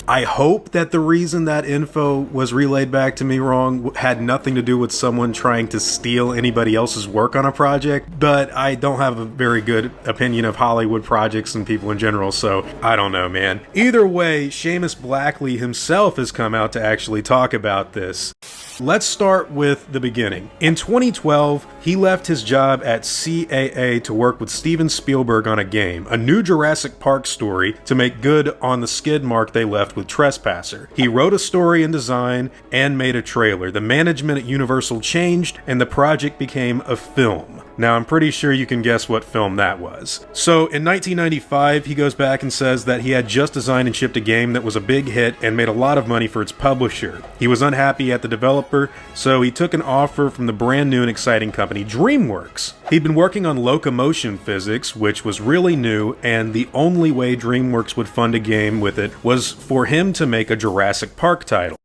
I hope that the reason that info was relayed back to me wrong had nothing to do with someone trying to steal anybody else's work on a project, but I don't have a very good opinion of Hollywood projects and people in general, so I don't know, man. Either way, Seamus Blackley himself has come out to actually talk about this. Let's start with the beginning. In 2012, he left his job at CAA to work with Steven Spielberg on a game, a new Jurassic Park story, to make good on the skid mark they left with Trespasser. He wrote a story and design and made a trailer. The management at Universal changed and the project became a film. Now, I'm pretty sure you can guess what film that was. So, in 1995, he goes back and says that he had just designed and shipped a game that was a big hit and made a lot of money for its publisher. He was unhappy at the developer, so he took an offer from the brand new and exciting company DreamWorks. He'd been working on locomotion physics, which was really new, and the only way DreamWorks would fund a game with it was for him to make a Jurassic Park title.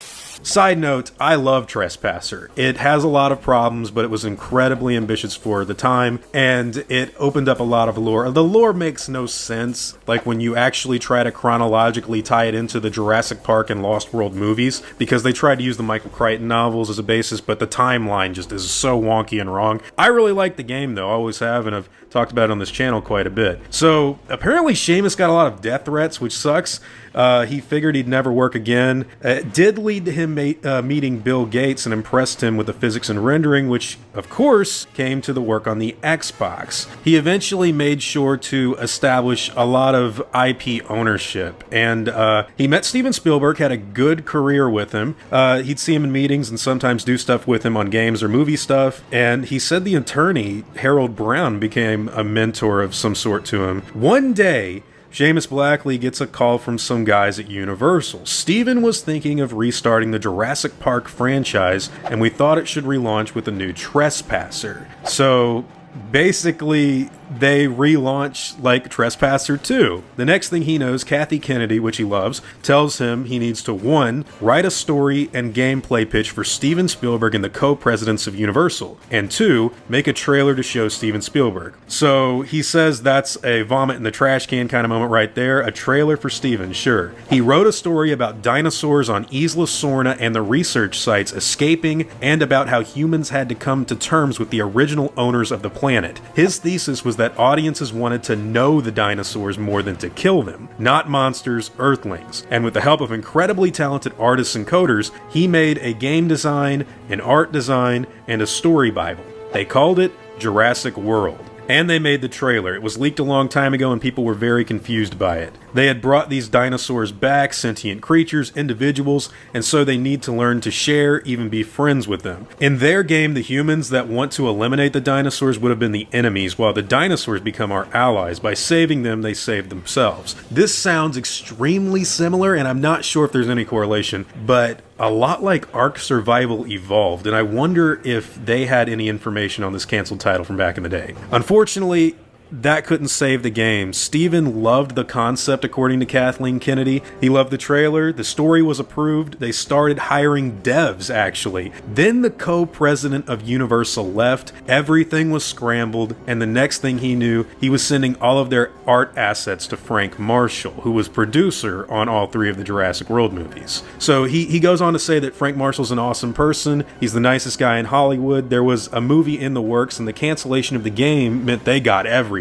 Side note, I love Trespasser. It has a lot of problems, but it was incredibly ambitious for the time, and it opened up a lot of lore. The lore makes no sense, like when you actually try to chronologically tie it into the Jurassic Park and Lost World movies, because they tried to use the Michael Crichton novels as a basis, but the timeline just is so wonky and wrong. I really like the game, though. I always have, and I've talked about it on this channel quite a bit. So, apparently Seamus got a lot of death threats, which sucks. He figured he'd never work again. It did lead to him meeting Bill Gates and impressed him with the physics and rendering, which, of course, came to the work on the Xbox. He eventually made sure to establish a lot of IP ownership, and he met Steven Spielberg, had a good career with him. He'd see him in meetings and sometimes do stuff with him on games or movie stuff, and he said the attorney, Harold Brown, became a mentor of some sort to him. One day, Seamus Blackley gets a call from some guys at Universal. Steven was thinking of restarting the Jurassic Park franchise, and we thought it should relaunch with a new Trespasser. So, basically, they relaunch like Trespasser 2. The next thing he knows, Kathy Kennedy, which he loves, tells him he needs to 1. Write a story and gameplay pitch for Steven Spielberg and the co-presidents of Universal, and 2. Make a trailer to show Steven Spielberg. So he says that's a vomit in the trash can kind of moment right there. A trailer for Steven, sure. He wrote a story about dinosaurs on Isla Sorna and the research sites escaping, and about how humans had to come to terms with the original owners of the planet. His thesis was that audiences wanted to know the dinosaurs more than to kill them, not monsters, Earthlings. And with the help of incredibly talented artists and coders, he made a game design, an art design, and a story bible. They called it Jurassic World. And they made the trailer. It was leaked a long time ago and people were very confused by it. They had brought these dinosaurs back, sentient creatures, individuals, and so they need to learn to share, even be friends with them. In their game, the humans that want to eliminate the dinosaurs would have been the enemies, while the dinosaurs become our allies. By saving them, they save themselves. This sounds extremely similar, and I'm not sure if there's any correlation, but a lot like Ark Survival Evolved, and I wonder if they had any information on this canceled title from back in the day. Unfortunately, that couldn't save the game. Steven loved the concept, according to Kathleen Kennedy. He loved the trailer, the story was approved, they started hiring devs, actually. Then the co-president of Universal left, everything was scrambled, and the next thing he knew, he was sending all of their art assets to Frank Marshall, who was producer on all 3 of the Jurassic World movies. So he goes on to say that Frank Marshall's an awesome person, he's the nicest guy in Hollywood, there was a movie in the works, and the cancellation of the game meant they got everything.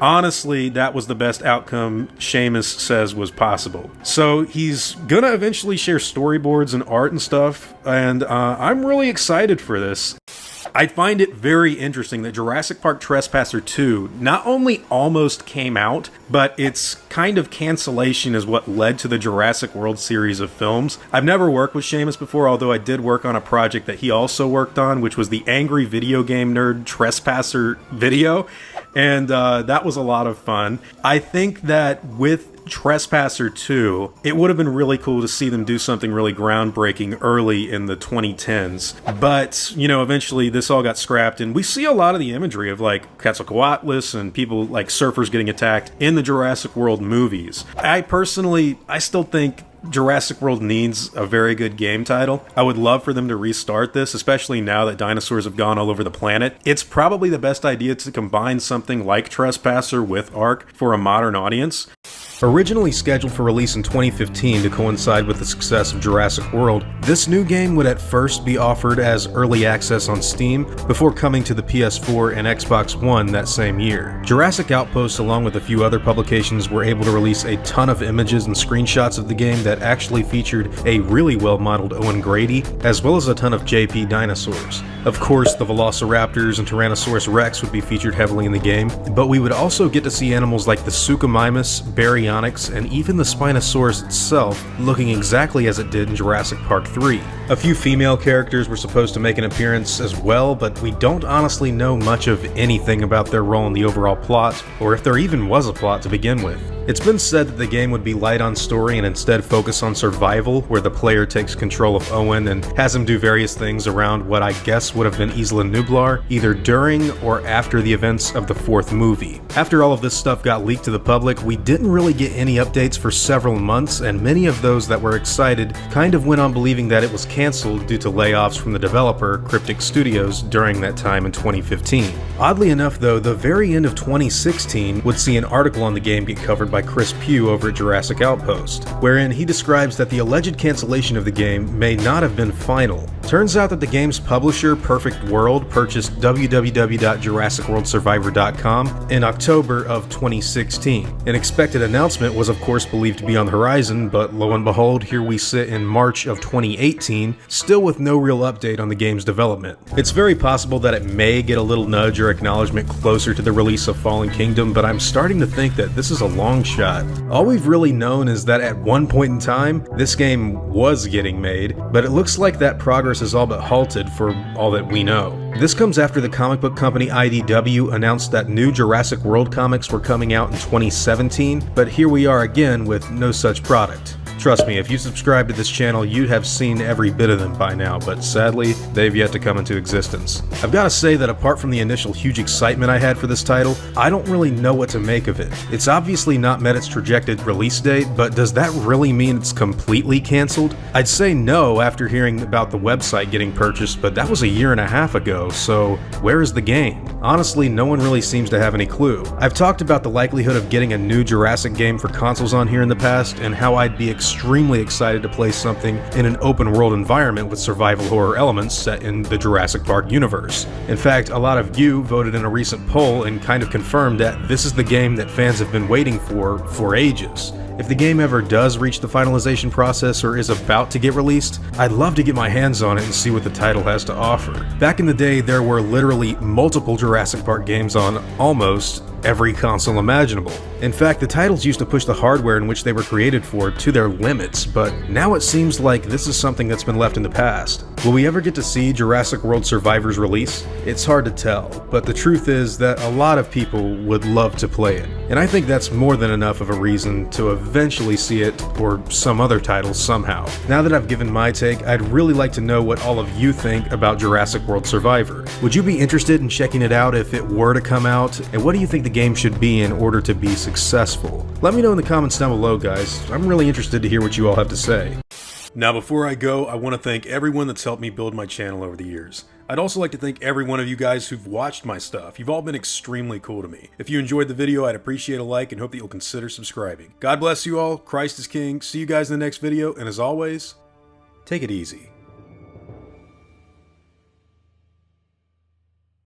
Honestly, that was the best outcome Seamus says was possible. So he's gonna eventually share storyboards and art and stuff, and I'm really excited for this. I find it very interesting that Jurassic Park Trespasser 2 not only almost came out, but its kind of cancellation is what led to the Jurassic World series of films. I've never worked with Seamus before, although I did work on a project that he also worked on, which was the Angry Video Game Nerd Trespasser video, and that was a lot of fun. I think that with Trespasser 2, it would have been really cool to see them do something really groundbreaking early in the 2010s. But, you know, eventually this all got scrapped, and we see a lot of the imagery of, like, Quetzalcoatlus and people like surfers getting attacked in the Jurassic World movies. I still think Jurassic World needs a very good game title. I would love for them to restart this, especially now that dinosaurs have gone all over the planet. It's probably the best idea to combine something like Trespasser with Ark for a modern audience. Originally scheduled for release in 2015 to coincide with the success of Jurassic World, this new game would at first be offered as early access on Steam before coming to the PS4 and Xbox One that same year. Jurassic Outpost, along with a few other publications, were able to release a ton of images and screenshots of the game that actually featured a really well-modeled Owen Grady, as well as a ton of JP dinosaurs. Of course, the Velociraptors and Tyrannosaurus Rex would be featured heavily in the game, but we would also get to see animals like the Suchomimus, Baryonyx, and even the Spinosaurus itself looking exactly as it did in Jurassic Park 3. A few female characters were supposed to make an appearance as well, but we don't honestly know much of anything about their role in the overall plot, or if there even was a plot to begin with. It's been said that the game would be light on story and instead focus on survival, where the player takes control of Owen and has him do various things around what I guess would have been Isla Nublar, either during or after the events of the fourth movie. After all of this stuff got leaked to the public, we didn't really get any updates for several months, and many of those that were excited kind of went on believing that it was cancelled due to layoffs from the developer, Cryptic Studios, during that time in 2015. Oddly enough though, the very end of 2016 would see an article on the game get covered by Chris Pugh over at Jurassic Outpost, wherein he describes that the alleged cancellation of the game may not have been final. Turns out that the game's publisher, Perfect World, purchased www.jurassicworldsurvivor.com in October of 2016. An expected announcement was of course believed to be on the horizon, but lo and behold, here we sit in March of 2018, still with no real update on the game's development. It's very possible that it may get a little nudge or acknowledgement closer to the release of Fallen Kingdom, but I'm starting to think that this is a long shot. All we've really known is that at one point in time, this game was getting made, but it looks like that progress is all but halted for all that we know. This comes after the comic book company IDW announced that new Jurassic World comics were coming out in 2017, but here we are again with no such product. Trust me, if you subscribe to this channel, you'd have seen every bit of them by now, but sadly, they've yet to come into existence. I've got to say that apart from the initial huge excitement I had for this title, I don't really know what to make of it. It's obviously not met its projected release date, but does that really mean it's completely cancelled? I'd say no after hearing about the website getting purchased, but that was a year and a half ago, so where is the game? Honestly, no one really seems to have any clue. I've talked about the likelihood of getting a new Jurassic game for consoles on here in the past, and how I'd be extremely excited to play something in an open world environment with survival horror elements set in the Jurassic Park universe. In fact, a lot of you voted in a recent poll and kind of confirmed that this is the game that fans have been waiting for ages. If the game ever does reach the finalization process or is about to get released, I'd love to get my hands on it and see what the title has to offer. Back in the day, there were literally multiple Jurassic Park games on almost every console imaginable. In fact, the titles used to push the hardware in which they were created for to their limits, but now it seems like this is something that's been left in the past. Will we ever get to see Jurassic World Survivor's release? It's hard to tell, but the truth is that a lot of people would love to play it, and I think that's more than enough of a reason to eventually see it or some other title somehow. Now that I've given my take, I'd really like to know what all of you think about Jurassic World Survivor. Would you be interested in checking it out if it were to come out, and what do you think the game should be in order to be successful? Let me know in the comments down below, guys. I'm really interested to hear what you all have to say. Now before I go, I want to thank everyone that's helped me build my channel over the years. I'd also like to thank every one of you guys who've watched my stuff. You've all been extremely cool to me. If you enjoyed the video, I'd appreciate a like and hope that you'll consider subscribing. God bless you all, Christ is King, see you guys in the next video, and as always, take it easy.